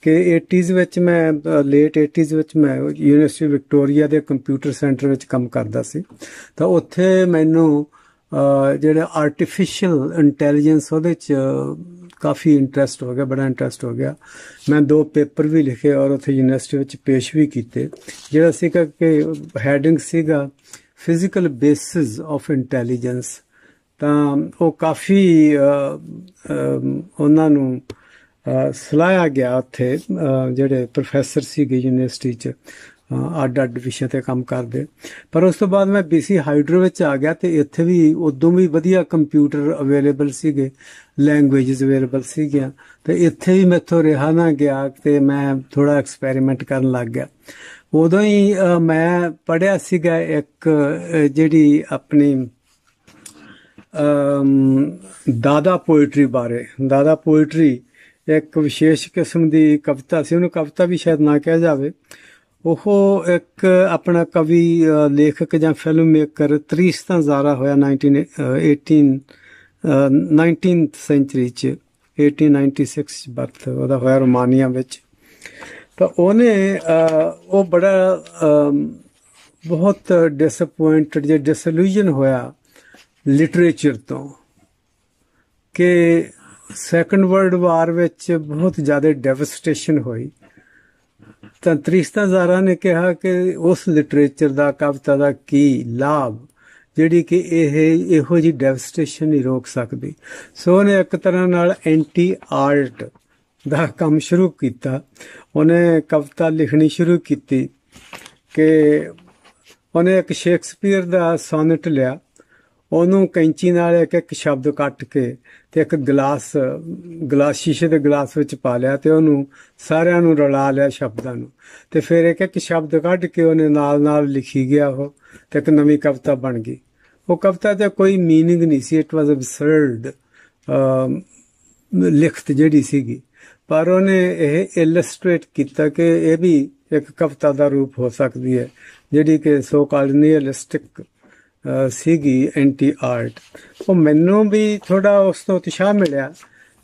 ਕਿ 80s ਵਿੱਚ ਮੈਂ ਲੇਟ 80s ਵਿੱਚ ਮੈਂ ਯੂਨੀਵਰਸਿਟੀ ਵਿਕਟੋਰੀਆ ਦੇ ਕੰਪਿਊਟਰ ਸੈਂਟਰ ਵਿੱਚ ਕੰਮ ਕਰਦਾ ਸੀ। ਤਾਂ ਉੱਥੇ ਮੈਨੂੰ ਜਿਹੜਾ ਆਰਟੀਫਿਸ਼ੀਅਲ ਇੰਟੈਲੀਜੈਂਸ ਉਹਦੇ 'ਚ ਕਾਫੀ ਇੰਟਰਸਟ ਹੋ ਗਿਆ, ਬੜਾ ਇੰਟਰਸਟ ਹੋ ਗਿਆ। ਮੈਂ 2 ਪੇਪਰ ਵੀ ਲਿਖੇ ਔਰ ਉੱਥੇ ਯੂਨੀਵਰਸਿਟੀ ਵਿੱਚ ਪੇਸ਼ ਵੀ ਕੀਤੇ। ਜਿਹੜਾ ਸੀਗਾ ਕਿ ਹੈਡਿੰਗ ਸੀਗਾ ਫਿਜ਼ੀਕਲ ਬੇਸਿਸ ਆਫ ਇੰਟੈਲੀਜੈਂਸ। ਤਾਂ ਉਹ ਕਾਫੀ ਉਹਨਾਂ ਨੂੰ ਸਲਾਹਿਆ ਗਿਆ ਉੱਥੇ ਜਿਹੜੇ ਪ੍ਰੋਫੈਸਰ ਸੀਗੇ ਯੂਨੀਵਰਸਿਟੀ 'ਚ ਅੱਡ ਵਿਸ਼ਿਆਂ ਤੇ ਕੰਮ ਕਰਦੇ। ਪਰ ਉਸ ਤੋਂ ਬਾਅਦ ਮੈਂ BC ਹਾਈਡਰੋ ਵਿੱਚ ਆ ਗਿਆ ਤੇ ਇੱਥੇ ਵੀ ਉਦੋਂ ਵੀ ਵਧੀਆ ਕੰਪਿਊਟਰ ਅਵੇਲੇਬਲ ਸੀਗੇ, ਲੈਂਗੁਏਜਸ ਅਵੇਲੇਬਲ ਸੀਗੀਆਂ ਤੇ ਇੱਥੇ ਵੀ ਮੈਥੋਂ ਰਿਹਾ ਨਾ ਗਿਆ ਤੇ ਮੈਂ ਥੋੜਾ ਐਕਸਪੈਰੀਮੈਂਟ ਕਰਨ ਲੱਗ ਗਿਆ। ਉਦੋਂ ਹੀ ਮੈਂ ਪੜ੍ਹਿਆ ਸੀਗਾ ਇੱਕ ਜਿਹੜੀ ਆਪਣੀ ਦਾਦਾ ਪੋਇਟਰੀ ਬਾਰੇ। ਦਾਦਾ ਪੋਇਟਰੀ ਇੱਕ ਵਿਸ਼ੇਸ਼ ਕਿਸਮ ਦੀ ਕਵਿਤਾ ਸੀ, ਉਹਨੂੰ ਕਵਿਤਾ ਵੀ ਸ਼ਾਇਦ ਨਾ ਕਿਹਾ ਜਾਵੇ। ਉਹ ਇੱਕ ਆਪਣਾ ਕਵੀ ਲੇਖਕ ਜਾਂ ਫਿਲਮ ਮੇਕਰ ਤ੍ਰਿਸਤਾਨ ਜ਼ਾਰਾ ਹੋਇਆ 19th ਸੈਂਚੁਰੀ 'ਚ 1896 'ਚ ਬਰਥ ਉਹਦਾ ਹੋਇਆ ਰੋਮਾਨੀਆ ਵਿੱਚ। ਤਾਂ ਉਹਨੇ ਉਹ ਬੜਾ ਬਹੁਤ ਡਿਸਅਪੁਆਇੰਟਡ ਜਾਂ ਡਿਸਇਲੂਜਨ ਹੋਇਆ ਲਿਟਰੇਚਰ ਤੋਂ ਕਿ ਸੈਕੰਡ ਵਰਲਡ ਵਾਰ ਵਿੱਚ ਬਹੁਤ ਜ਼ਿਆਦਾ ਡੈਵਸਟੇਸ਼ਨ ਹੋਈ। ਤਾਂ ਤ੍ਰਿਸਤਾਨ ਜ਼ਾਰਾ ਨੇ ਕਿਹਾ ਕਿ ਉਸ ਲਿਟਰੇਚਰ ਦਾ, ਕਵਿਤਾ ਦਾ ਕੀ ਲਾਭ ਜਿਹੜੀ ਕਿ ਇਹੋ ਜਿਹੀ ਡੈਵਸਟੇਸ਼ਨ ਨਹੀਂ ਰੋਕ ਸਕਦੀ। ਸੋ ਉਹਨੇ ਇੱਕ ਤਰ੍ਹਾਂ ਨਾਲ ਐਂਟੀ ਆਰਟ ਦਾ ਕੰਮ ਸ਼ੁਰੂ ਕੀਤਾ। ਉਹਨੇ ਕਵਿਤਾ ਲਿਖਣੀ ਸ਼ੁਰੂ ਕੀਤੀ ਕਿ ਉਹਨੇ ਇੱਕ ਸ਼ੇਕਸਪੀਅਰ ਦਾ ਸੋਨਟ ਲਿਆ, ਉਹਨੂੰ ਕੈਂਚੀ ਨਾਲ ਇੱਕ ਸ਼ਬਦ ਕੱਟ ਕੇ ਤੇ ਇੱਕ ਗਲਾਸ ਸ਼ੀਸ਼ੇ ਦੇ ਗਲਾਸ ਵਿੱਚ ਪਾ ਲਿਆ ਤੇ ਉਹਨੂੰ ਸਾਰਿਆਂ ਨੂੰ ਰਲਾ ਲਿਆ ਸ਼ਬਦਾਂ ਨੂੰ। ਤੇ ਫਿਰ ਇੱਕ ਸ਼ਬਦ ਕੱਢ ਕੇ ਉਹਨੇ ਨਾਲ ਲਿਖੀ ਗਿਆ ਉਹ ਤੇ ਇੱਕ ਨਵੀਂ ਕਵਿਤਾ ਬਣ ਗਈ। ਉਹ ਕਵਿਤਾ ਤੇ ਕੋਈ ਮੀਨਿੰਗ ਨਹੀਂ ਸੀ, ਇਟ ਵਾਜ਼ ਅਬਸਰਡ ਲਿਖਤ ਜਿਹੜੀ ਸੀਗੀ। ਪਰ ਉਹਨੇ ਇਹ ਇਲਸਟ੍ਰੇਟ ਕੀਤਾ ਕਿ ਇਹ ਵੀ ਇੱਕ ਕਵਿਤਾ ਦਾ ਰੂਪ ਹੋ ਸਕਦੀ ਹੈ ਜਿਹੜੀ ਕਿ ਸੋ ਕਾਲਡ ਨੀਅਲਿਸਟਿਕ ਸੀਗੀ, ਐਂਟੀ ਆਰਟ। ਉਹ ਮੈਨੂੰ ਵੀ ਥੋੜਾ ਉਸ ਤੋਂ ਉਤਸ਼ਾਹ ਮਿਲਿਆ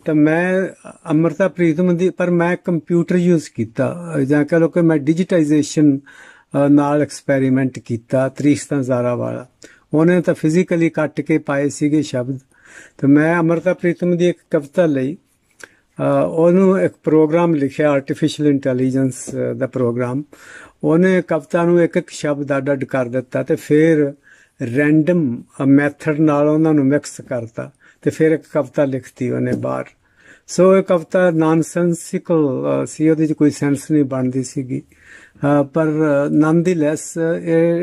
ਤਾਂ ਮੈਂ ਅੰਮ੍ਰਿਤਾ ਪ੍ਰੀਤਮ ਦੀ, ਪਰ ਮੈਂ ਕੰਪਿਊਟਰ ਯੂਜ਼ ਕੀਤਾ ਜਾਂ ਕਹ ਲਓ ਕਿ ਮੈਂ ਡਿਜੀਟਾਈਜੇਸ਼ਨ ਨਾਲ ਐਕਸਪੈਰੀਮੈਂਟ ਕੀਤਾ। ਤ੍ਰਿਸਤਾਨ ਜ਼ਾਰਾ ਵਾਲਾ ਉਹਨੇ ਤਾਂ ਫਿਜ਼ੀਕਲੀ ਕੱਟ ਕੇ ਪਾਏ ਸੀਗੇ ਸ਼ਬਦ। ਤੇ ਮੈਂ ਅੰਮ੍ਰਿਤਾ ਪ੍ਰੀਤਮ ਦੀ ਇੱਕ ਕਵਿਤਾ ਲਈ ਉਹਨੂੰ ਇੱਕ ਪ੍ਰੋਗਰਾਮ ਲਿਖਿਆ, ਆਰਟੀਫਿਸ਼ੀਅਲ ਇੰਟੈਲੀਜੈਂਸ ਦਾ ਪ੍ਰੋਗਰਾਮ। ਉਹਨੇ ਕਵਿਤਾ ਨੂੰ ਇੱਕ ਸ਼ਬਦ ਅੱਡ ਕਰ ਦਿੱਤਾ ਤੇ ਫਿਰ ਰੈਂਡਮ ਮੈਥਡ ਨਾਲ ਉਹਨਾਂ ਨੂੰ ਮਿਕਸ ਕਰਤਾ ਤੇ ਫਿਰ ਇੱਕ ਕਵਿਤਾ ਲਿਖਤੀ ਉਹਨੇ ਬਾਹਰ। ਸੋ ਇਹ ਕਵਿਤਾ ਨਾਨਸੈਂਸਿਕਲ ਸੀ, ਉਹਦੇ 'ਚ ਕੋਈ ਸੈਂਸ ਨਹੀਂ ਬਣਦੀ ਸੀਗੀ। ਪਰ nonetheless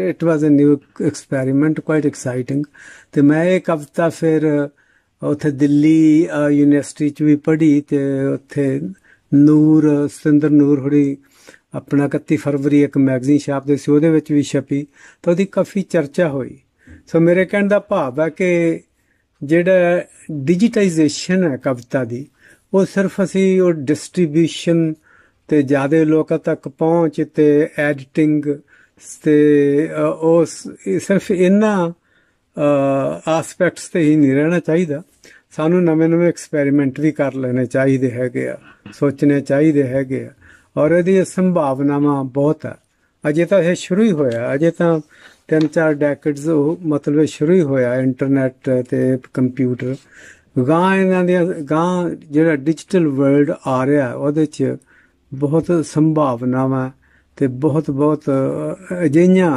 it was a new experiment, quite exciting. ਤੇ ਮੈਂ ਇਹ ਕਵਿਤਾ ਫਿਰ ਉੱਥੇ ਦਿੱਲੀ ਯੂਨੀਵਰਸਿਟੀ 'ਚ ਵੀ ਪੜ੍ਹੀ ਤੇ ਉੱਥੇ ਸਤਿੰਦਰ ਨੂਰ ਹੋਰੀ ਆਪਣਾ 31 ਫਰਵਰੀ ਇੱਕ ਮੈਗਜ਼ੀਨ ਛਾਪਦੇ ਸੀ, ਉਹਦੇ ਵਿੱਚ ਵੀ ਛਪੀ ਤਾਂ ਉਹਦੀ ਕਾਫੀ ਚਰਚਾ ਹੋਈ। ਸੋ ਮੇਰੇ ਕਹਿਣ ਦਾ ਭਾਵ ਹੈ ਕਿ ਜਿਹੜਾ ਡਿਜੀਟਾਈਜੇਸ਼ਨ ਹੈ ਕਵਿਤਾ ਦੀ, ਉਹ ਸਿਰਫ ਅਸੀਂ ਉਹ ਡਿਸਟਰੀਬਿਊਸ਼ਨ ਤੇ ਜ਼ਿਆਦਾ ਲੋਕਾਂ ਤੱਕ ਪਹੁੰਚ ਤੇ ਐਡੀਟਿੰਗ ਤੇ ਉਹ ਸਿਰਫ ਇਹਨਾਂ ਆਸਪੈਕਟਸ ਤੇ ਹੀ ਨਹੀਂ ਰਹਿਣਾ ਚਾਹੀਦਾ। ਸਾਨੂੰ ਨਵੇਂ-ਨਵੇਂ ਐਕਸਪੈਰੀਮੈਂਟ ਵੀ ਕਰ ਲੈਣੇ ਚਾਹੀਦੇ ਹੈਗੇ ਆ, ਸੋਚਣੇ ਚਾਹੀਦੇ ਹੈਗੇ ਆ। ਔਰ ਇਹਦੀਆਂ ਸੰਭਾਵਨਾਵਾਂ ਬਹੁਤ ਆ। ਅਜੇ ਤਾਂ ਇਹ ਸ਼ੁਰੂ ਹੀ ਹੋਇਆ, ਅਜੇ ਤਾਂ 3-4 ਡੈਕੇਡਸ ਮਤਲਬ ਸ਼ੁਰੂ ਹੀ ਹੋਇਆ ਇੰਟਰਨੈਟ ਤੇ ਕੰਪਿਊਟਰ। ਗਾਂ ਇਹਨਾਂ ਦੀਆਂ ਗਾਂ ਜਿਹੜਾ ਡਿਜੀਟਲ ਵਰਲਡ ਆ ਰਿਹਾ ਉਹਦੇ 'ਚ ਬਹੁਤ ਸੰਭਾਵਨਾਵਾਂ ਤੇ ਬਹੁਤ ਅਜਿਹੀਆਂ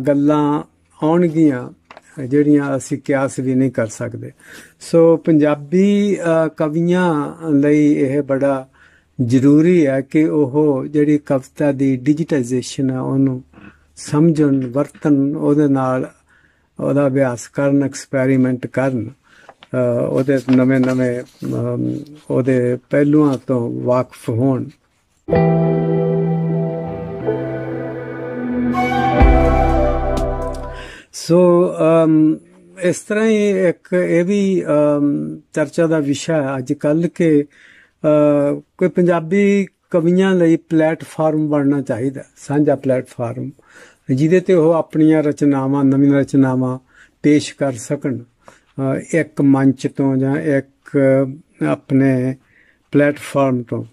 ਗੱਲਾਂ ਆਉਣਗੀਆਂ ਜਿਹੜੀਆਂ ਅਸੀਂ ਕਿਆਸ ਵੀ ਨਹੀਂ ਕਰ ਸਕਦੇ। ਸੋ ਪੰਜਾਬੀ ਕਵੀਆਂ ਲਈ ਇਹ ਬੜਾ ਜ਼ਰੂਰੀ ਹੈ ਕਿ ਉਹ ਜਿਹੜੀ ਕਵਿਤਾ ਦੀ ਡਿਜੀਟਾਈਜੇਸ਼ਨ ਹੈ ਉਹਨੂੰ ਸਮਝਣ, ਵਰਤਣ, ਉਹਦੇ ਨਾਲ ਉਹਦਾ ਅਭਿਆਸ ਕਰਨ, ਐਕਸਪੈਰੀਮੈਂਟ ਕਰਨ, ਉਹਦੇ ਨਵੇਂ-ਨਵੇਂ ਉਹਦੇ ਪਹਿਲੂਆਂ ਤੋਂ ਵਾਕਫ ਹੋਣ। ਸੋ ਇਸ ਤਰ੍ਹਾਂ ਹੀ ਇੱਕ ਇਹ ਵੀ ਚਰਚਾ ਦਾ ਵਿਸ਼ਾ ਹੈ ਅੱਜ ਕੱਲ੍ਹ ਕਿ ਕੋਈ ਪੰਜਾਬੀ ਕਵੀਆਂ ਲਈ ਪਲੇਟਫਾਰਮ ਬਣਨਾ ਚਾਹੀਦਾ, ਸਾਂਝਾ ਪਲੇਟਫਾਰਮ, ਜਿਹਦੇ ਤੇ ਉਹ ਆਪਣੀਆਂ ਰਚਨਾਵਾਂ, ਨਵੀਆਂ ਰਚਨਾਵਾਂ ਪੇਸ਼ ਕਰ ਸਕਣ ਇੱਕ ਮੰਚ ਤੋਂ ਜਾਂ ਇੱਕ ਆਪਣੇ ਪਲੇਟਫਾਰਮ ਤੋਂ।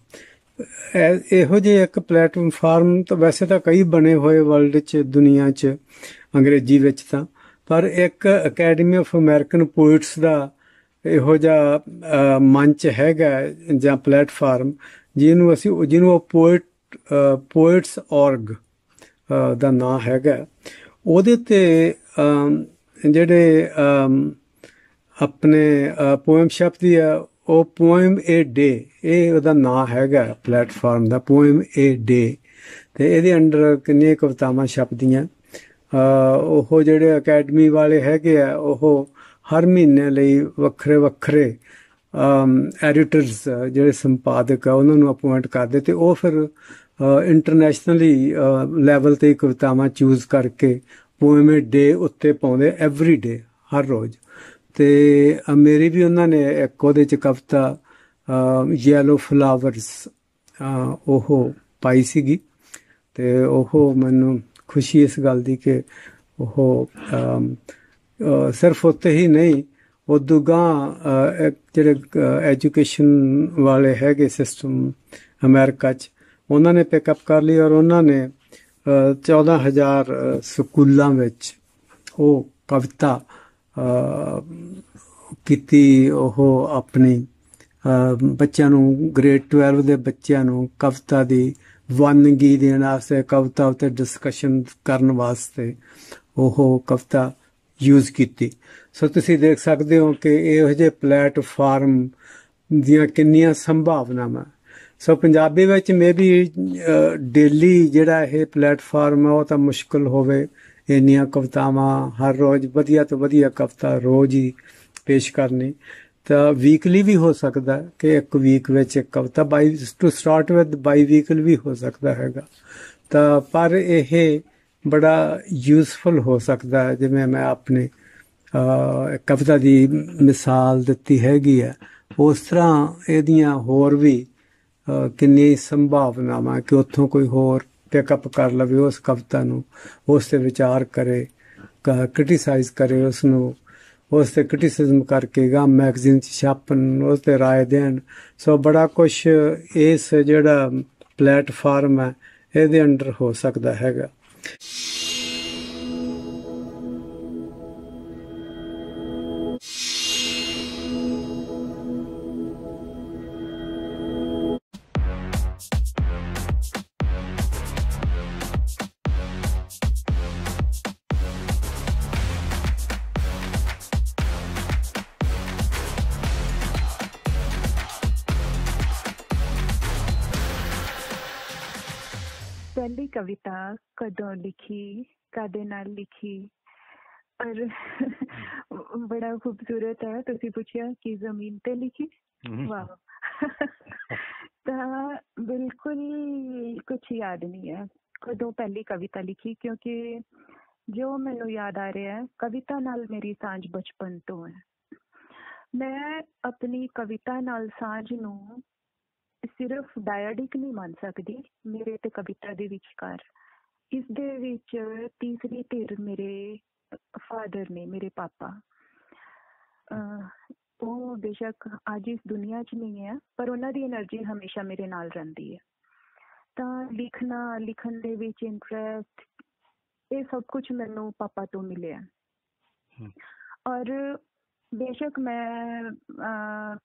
ਇਹੋ ਜਿਹੇ ਇੱਕ ਪਲੇਟਫਾਰਮ ਤਾਂ ਵੈਸੇ ਤਾਂ ਕਈ ਬਣੇ ਹੋਏ ਵਰਲਡ 'ਚ, ਦੁਨੀਆ 'ਚ, ਅੰਗਰੇਜ਼ੀ ਵਿੱਚ ਤਾਂ, ਪਰ ਇੱਕ ਅਕੈਡਮੀ ਆਫ ਅਮਰੀਕਨ ਪੋਇਟਸ ਦਾ ਇਹੋ ਜਿਹਾ ਮੰਚ ਹੈਗਾ ਜਾਂ ਪਲੇਟਫਾਰਮ ਜਿਹਨੂੰ ਉਹ ਪੋਇਟਸ ਔਰਗ ਦਾ ਨਾਂ ਹੈਗਾ। ਉਹਦੇ ਤੇ ਜਿਹੜੇ ਆਪਣੇ ਪੋਇਮ ਛਪਦੀ ਆ, ਉਹ ਪੋਇਮ ਏ ਡੇ, ਇਹ ਉਹਦਾ ਨਾਂ ਹੈਗਾ ਪਲੇਟਫਾਰਮ ਦਾ, ਪੋਇਮ ਏ ਡੇ। ਤੇ ਇਹਦੇ ਅੰਡਰ ਕਿੰਨੀਆਂ ਕਵਿਤਾਵਾਂ ਛਪਦੀਆਂ। ਉਹ ਜਿਹੜੇ ਅਕੈਡਮੀ ਵਾਲੇ ਹੈਗੇ ਆ ਉਹ ਹਰ ਮਹੀਨੇ ਲਈ ਵੱਖਰੇ ਐਡੀਟਰਸ, ਜਿਹੜੇ ਸੰਪਾਦਕ ਆ, ਉਹਨਾਂ ਨੂੰ ਅਪੁਆਇੰਟ ਕਰਦੇ ਤੇ ਉਹ ਫਿਰ ਇੰਟਰਨੈਸ਼ਨਲੀ ਲੈਵਲ ਤੇ ਕਵਿਤਾਵਾਂ ਚੂਜ਼ ਕਰਕੇ ਪੋਇਮ ਏ ਡੇ ਉੱਤੇ ਪਾਉਂਦੇ ਐਵਰੀ ਡੇ, ਹਰ ਰੋਜ਼। ਤੇ ਮੇਰੀ ਵੀ ਉਹਨਾਂ ਨੇ ਇੱਕ ਉਹਦੇ 'ਚ ਕਵਿਤਾ ਯੈਲੋ ਫਲਾਵਰਸ ਉਹ ਪਾਈ ਸੀਗੀ। ਤੇ ਉਹ ਮੈਨੂੰ ਖੁਸ਼ੀ ਇਸ ਗੱਲ ਦੀ ਕਿ ਉਹ ਸਿਰਫ ਉੱਥੇ ਹੀ ਨਹੀਂ, ਉਦੋਂ ਗਾਂ ਜਿਹੜੇ ਐਜੂਕੇਸ਼ਨ ਵਾਲੇ ਹੈਗੇ ਸਿਸਟਮ ਅਮਰੀਕਾ 'ਚ, ਉਹਨਾਂ ਨੇ ਪਿਕਅਪ ਕਰ ਲਈ ਔਰ ਉਹਨਾਂ ਨੇ 14,000 ਸਕੂਲਾਂ ਵਿੱਚ ਉਹ ਕਵਿਤਾ ਕੀਤੀ। ਉਹ ਆਪਣੀ ਬੱਚਿਆਂ ਨੂੰ, ਗ੍ਰੇਡ 12 ਦੇ ਬੱਚਿਆਂ ਨੂੰ ਕਵਿਤਾ ਦੀ ਵੰਨਗੀ ਦੇਣ ਵਾਸਤੇ, ਕਵਿਤਾ ਉੱਤੇ ਡਿਸਕਸ਼ਨ ਕਰਨ ਵਾਸਤੇ ਉਹ ਕਵਿਤਾ ਯੂਜ਼ ਕੀਤੀ। ਸੋ ਤੁਸੀਂ ਦੇਖ ਸਕਦੇ ਹੋ ਕਿ ਇਹੋ ਜਿਹੇ ਪਲੇਟਫਾਰਮ ਦੀਆਂ ਕਿੰਨੀਆਂ ਸੰਭਾਵਨਾਵਾਂ। ਸੋ ਪੰਜਾਬੀ ਵਿੱਚ ਮੇਬੀ ਡੇਲੀ ਜਿਹੜਾ ਇਹ ਪਲੇਟਫਾਰਮ ਹੈ ਉਹ ਤਾਂ ਮੁਸ਼ਕਿਲ ਹੋਵੇ, ਇੰਨੀਆਂ ਕਵਿਤਾਵਾਂ ਹਰ ਰੋਜ਼, ਵਧੀਆ ਤੋਂ ਵਧੀਆ ਕਵਿਤਾ ਰੋਜ਼ ਹੀ ਪੇਸ਼ ਕਰਨੀ। ਤਾਂ ਵੀਕਲੀ ਵੀ ਹੋ ਸਕਦਾ ਕਿ ਇੱਕ ਵੀਕ ਵਿੱਚ ਇੱਕ ਕਵਿਤਾ, to start with biweekly ਵੀ ਹੋ ਸਕਦਾ ਹੈਗਾ। ਤਾਂ ਪਰ ਇਹ ਬੜਾ ਯੂਜ਼ਫੁਲ ਹੋ ਸਕਦਾ ਹੈ। ਜਿਵੇਂ ਮੈਂ ਆਪਣੀ ਕਵਿਤਾ ਦੀ ਮਿਸਾਲ ਦਿੱਤੀ ਹੈਗੀ ਹੈ, ਉਸ ਤਰ੍ਹਾਂ ਇਹਦੀਆਂ ਹੋਰ ਵੀ ਕਿੰਨੀਆਂ ਸੰਭਾਵਨਾਵਾਂ ਕਿ ਉੱਥੋਂ ਕੋਈ ਹੋਰ ਪਿਕਅਪ ਕਰ ਲਵੇ ਉਸ ਕਵਿਤਾ ਨੂੰ, ਉਸ 'ਤੇ ਵਿਚਾਰ ਕਰੇ, ਕ੍ਰਿਟੀਸਾਈਜ਼ ਕਰੇ ਉਸਨੂੰ, ਉਸ 'ਤੇ ਕ੍ਰਿਟਿਸਿਜ਼ਮ ਕਰਕੇ ਗਾ ਮੈਗਜ਼ੀਨ 'ਚ ਛਾਪਣ, ਉਸ 'ਤੇ ਰਾਏ ਦੇਣ। ਸੋ ਬੜਾ ਕੁਛ ਇਸ ਜਿਹੜਾ ਪਲੇਟਫਾਰਮ ਹੈ ਇਹਦੇ ਅੰਡਰ ਹੋ ਸਕਦਾ ਹੈਗਾ। ਪਹਿਲੀ ਕਵਿਤਾ ਕਦੋਂ ਲਿਖੀ, ਕਾਹਦੇ ਨਾਲ ਲਿਖੀ? ਪਰ ਬੜਾ ਖੂਬਸੂਰਤ ਹੈ। ਤੁਸੀਂ ਪੁੱਛਿਆ ਕਿ ਜ਼ਮੀਨ ਤੇ ਲਿਖੀ। ਵਾਹ। ਤਾਂ ਬਿਲਕੁਲ ਕੁਛ ਯਾਦ ਨਹੀਂ ਹੈ ਕਦੋਂ ਪਹਿਲੀ ਕਵਿਤਾ ਲਿਖੀ, ਕਿਉਂਕਿ ਜੋ ਮੈਨੂੰ ਯਾਦ ਆ ਰਿਹਾ ਹੈ, ਕਵਿਤਾ ਨਾਲ ਮੇਰੀ ਸਾਂਝ ਬਚਪਨ ਤੋਂ ਹੈ। ਮੈਂ ਆਪਣੀ ਕਵਿਤਾ ਨਾਲ ਸਾਂਝ ਨੂੰ ਸਿਰਫ ਡਾਇਆਡਿਕ ਨਹੀਂ ਮੰਨ ਸਕਦੀ। ਮੇਰੇ ਤੇ ਕਵਿਤਾ ਦੇ ਵਿਚਕਾਰ ਇਸ ਦੇ ਵਿੱਚ ਤੀਸਰੀ ਧਿਰ ਮੇਰੇ ਫਾਦਰ ਨੇ, ਮੇਰੇ ਪਾਪਾ। ਉਹ ਬੇਸ਼ੱਕ ਅੱਜ ਇਸ ਦੁਨੀਆ 'ਚ ਨਹੀਂ ਹੈ, ਪਰ ਉਹਨਾਂ ਦੀ એનર્ਜੀ ਹਮੇਸ਼ਾ ਮੇਰੇ ਨਾਲ ਰਹਿੰਦੀ ਹੈ। ਤਾਂ ਲਿਖਣ ਦੇ ਵਿੱਚ ਇੰਟਰਸਟ, ਇਹ ਸਭ ਕੁਝ ਮੈਨੂੰ ਪਾਪਾ ਤੋਂ ਮਿਲਿਆ। ਔਰ ਬੇਸ਼ੱਕ ਮੈਂ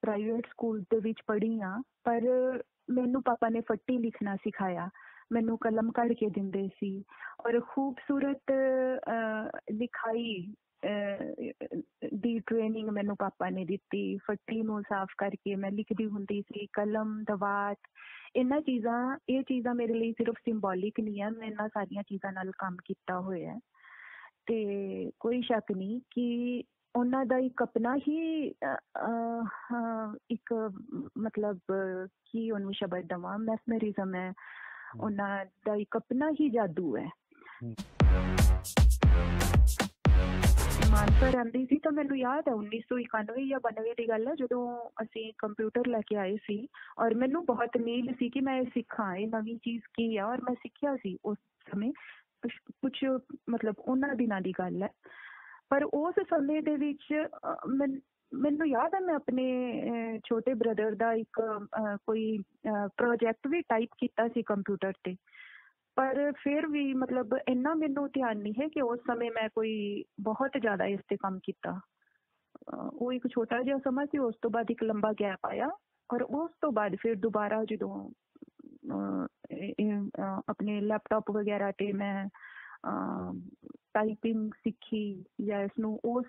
ਪ੍ਰਾਈਵੇਟ ਸਕੂਲ ਦੇ ਵਿੱਚ ਪੜ੍ਹੀ ਹਾਂ, ਪਰ ਮੈਨੂੰ ਪਾਪਾ ਨੇ ਫੱਟੀ ਲਿਖਣਾ ਸਿਖਾਇਆ, ਮੈਨੂੰ ਕਲਮ ਕੱਢ ਕੇ ਦਿੰਦੇ ਸੀ। ਔਰ ਖੂਬਸੂਰਤ ਲਿਖਾਈ ਦੀ ਟ੍ਰੇਨਿੰਗ ਮੈਨੂੰ ਪਾਪਾ ਨੇ ਦਿੱਤੀ। ਫੱਟੀ ਨੂੰ ਸਾਫ਼ ਕਰਕੇ ਮੈਂ ਲਿਖਦੀ ਹੁੰਦੀ ਸੀ, ਕਲਮ, ਦਵਾਤ, ਇਹ ਚੀਜ਼ਾਂ ਮੇਰੇ ਲਈ ਸਿਰਫ ਸਿੰਬੋਲਿਕ ਨਹੀਂ ਹੈ, ਮੈਂ ਇਹਨਾਂ ਸਾਰੀਆਂ ਚੀਜ਼ਾਂ ਨਾਲ ਕੰਮ ਕੀਤਾ ਹੋਇਆ। ਤੇ ਕੋਈ ਸ਼ੱਕ ਨਹੀਂ ਕਿ ਉਹਨਾਂ ਦਾ ਇੱਕ ਆਪਣਾ ਹੀ ਇੱਕ ਮਤਲਬ ਕੀ ਉਹਨੂੰ ਸ਼ਬਦ ਦੇਵਾਂ, ਮੈਸਮਰਿਜ਼ਮ ਹੈ, ਉਹਨਾਂ ਦਾ ਇੱਕ ਆਪਣਾ ਹੀ ਜਾਦੂ ਹੈ। ਮਾਨਸਾ ਰਹਿੰਦੀ ਸੀ ਤਾਂ ਮੈਨੂੰ ਯਾਦ ਹੈ 1991 ਜਾਂ 92 ਦੀ ਗੱਲ ਹੈ, ਜਦੋਂ ਅਸੀਂ ਕੰਪਿਊਟਰ ਲੈ ਕੇ ਆਏ ਸੀ। ਔਰ ਮੈਨੂੰ ਬਹੁਤ ਨੀਡ ਸੀ ਕਿ ਮੈਂ ਇਹ ਸਿੱਖਾਂ, ਇਹ ਨਵੀਂ ਚੀਜ਼ ਕੀ ਆ। ਔਰ ਮੈਂ ਸਿੱਖਿਆ ਸੀ ਉਸ ਸਮੇਂ, ਕੁਛ ਮਤਲਬ ਉਹਨਾਂ ਦਿਨਾਂ ਦੀ ਗੱਲ ਹੈ। ਪਰ ਉਸ ਸਮੇਂ ਦੇ ਵਿੱਚ ਮੈਨੂੰ ਯਾਦ ਹੈ ਮੈਂ ਆਪਣੇ ਛੋਟੇ ਬ੍ਰਦਰ ਦਾ ਇੱਕ ਕੋਈ ਪ੍ਰੋਜੈਕਟ ਵੀ ਟਾਈਪ ਕੀਤਾ ਸੀ ਕੰਪਿਊਟਰ ਤੇ। ਪਰ ਫਿਰ ਵੀ ਮਤਲਬ ਇੰਨਾ ਮੈਨੂੰ ਧਿਆਨ ਨਹੀਂ ਹੈ ਕਿ ਉਸ ਸਮੇਂ ਮੈਂ ਕੋਈ ਬਹੁਤ ਜ਼ਿਆਦਾ ਇਸ ਤੇ ਕੰਮ ਕੀਤਾ। ਉਹ ਇੱਕ ਛੋਟਾ ਜਿਹਾ ਸਮਾਂ ਸੀ, ਉਸ ਤੋਂ ਬਾਅਦ ਇੱਕ ਲੰਬਾ ਗੈਪ ਆਇਆ। ਔਰ ਉਸ ਤੋਂ ਬਾਅਦ ਫਿਰ ਦੁਬਾਰਾ ਜਦੋਂ ਆਪਣੇ ਲੈਪਟਾਪ ਵਗੈਰਾ ਤੇ ਮੈਂ ਟਾਈਪਿੰਗ ਸਿੱਖੀ ਜਾਂ ਇਸਨੂੰ ਉਸ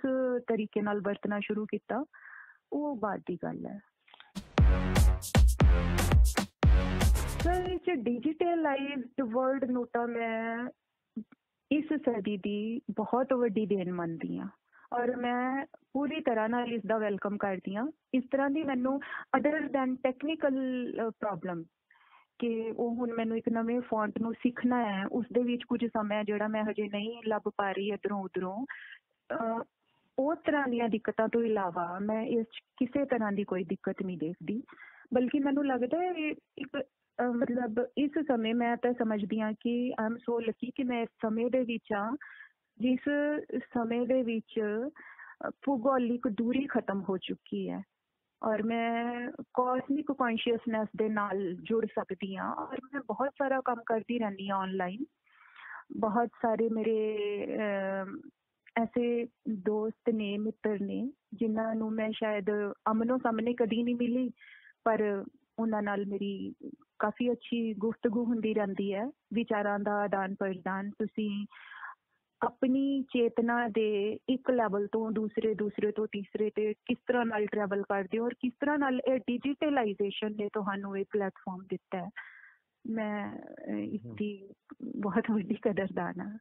ਤਰੀਕੇ ਨਾਲ ਵਰਤਣਾ ਸ਼ੁਰੂ ਕੀਤਾ, ਉਹ ਬਾਅਦ ਦੀ ਗੱਲ ਹੈ। ਸਰ, ਇਸ ਡਿਜੀਟਲਾਈਜ਼ਡ ਵਰਲਡ ਨੂੰ ਤਾਂ ਮੈਂ ਇਸ ਸਦੀ ਦੀ ਬਹੁਤ ਵੱਡੀ ਦੇਣ ਮੰਨਦੀ ਹਾਂ। ਔਰ ਮੈਂ ਪੂਰੀ ਤਰ੍ਹਾਂ ਨਾਲ ਇਸ ਦਾ ਵੈਲਕਮ ਕਰਦੀ ਹਾਂ। ਇਸ ਤਰ੍ਹਾਂ ਦੀ ਮੈਨੂੰ ਅਦਰ ਦੈਨ ਟੈਕਨੀਕਲ ਪ੍ਰੋਬਲਮ ਕਿ ਉਹ ਹੁਣ ਮੈਨੂੰ ਇੱਕ ਨਵੇਂ ਫੌਂਟ ਨੂੰ ਸਿੱਖਣਾ ਹੈ, ਉਸ ਦੇ ਵਿੱਚ ਕੁਝ ਸਮਾਂ ਜਿਹੜਾ ਮੈਂ ਹਜੇ ਨਹੀਂ ਲੱਭ ਪਾ ਰਹੀ ਇੱਧਰੋਂ ਉੱਧਰੋਂ, ਉਸ ਤਰ੍ਹਾਂ ਦੀਆਂ ਦਿੱਕਤਾਂ ਤੋਂ ਇਲਾਵਾ ਮੈਂ ਇਸ 'ਚ ਕਿਸੇ ਤਰ੍ਹਾਂ ਦੀ ਕੋਈ ਦਿੱਕਤ ਨਹੀਂ ਦੇਖਦੀ। ਬਲਕਿ ਮੈਨੂੰ ਲੱਗਦਾ ਹੈ ਇੱਕ ਮਤਲਬ ਇਸ ਸਮੇਂ ਮੈਂ ਤਾਂ ਸਮਝਦੀ ਹਾਂ ਕਿ ਆਈ ਐਮ ਸੋ ਲੱਕੀ ਕਿ ਮੈਂ ਇਸ ਸਮੇਂ ਦੇ ਵਿੱਚ ਹਾਂ, ਜਿਸ ਸਮੇਂ ਦੇ ਵਿੱਚ ਭੂਗੋਲਿਕ ਦੂਰੀ ਖਤਮ ਹੋ ਚੁੱਕੀ ਹੈ। ਔਰ ਮੈਂ ਕਾਸਮਿਕ ਕੌਨਸ਼ੀਅਸਨੈਸ ਦੇ ਨਾਲ ਜੁੜ ਸਕਦੀ ਹਾਂ। ਔਰ ਮੈਂ ਬਹੁਤ ਸਾਰਾ ਕੰਮ ਕਰਦੀ ਰਹਿੰਦੀ ਹਾਂ ਆਨਲਾਈਨ। ਬਹੁਤ ਸਾਰੇ ਮੇਰੇ ਐਸੇ ਦੋਸਤ ਨੇ, ਮਿੱਤਰ ਨੇ, ਜਿਨ੍ਹਾਂ ਨੂੰ ਮੈਂ ਸ਼ਾਇਦ ਆਮਨੋ ਸਾਹਮਣੇ ਕਦੀ ਨਹੀਂ ਮਿਲੀ, ਪਰ ਉਹਨਾਂ ਨਾਲ ਮੇਰੀ ਕਾਫੀ ਅੱਛੀ ਗੁਫ਼ਤਗੂ ਹੁੰਦੀ ਰਹਿੰਦੀ ਹੈ, ਵਿਚਾਰਾਂ ਦਾ ਆਦਾਨ ਪ੍ਰਦਾਨ। ਤੁਸੀਂ ਆਪਣੀ ਚੇਤਨਾ ਦੇ ਇੱਕ ਲੈਵਲ ਤੋਂ ਦੂਸਰੇ ਤੋਂ ਤੀਸਰੇ ਤੇ ਕਿਸ ਤਰ੍ਹਾਂ ਨਾਲ ਟਰੈਵਲ ਕਰਦੇ ਹੋ, ਔਰ ਕਿਸ ਤਰ੍ਹਾਂ ਨਾਲ ਇਹ ਡਿਜੀਟਲਾਈਜੇਸ਼ਨ ਨੇ ਤੁਹਾਨੂੰ ਇਹ ਪਲੇਟਫਾਰਮ ਦਿੱਤਾ ਹੈ। ਮੈਂ ਇਸ ਦੀ ਬਹੁਤ ਵੱਡੀ ਕਦਰਦਾਨ ਹਾਂ।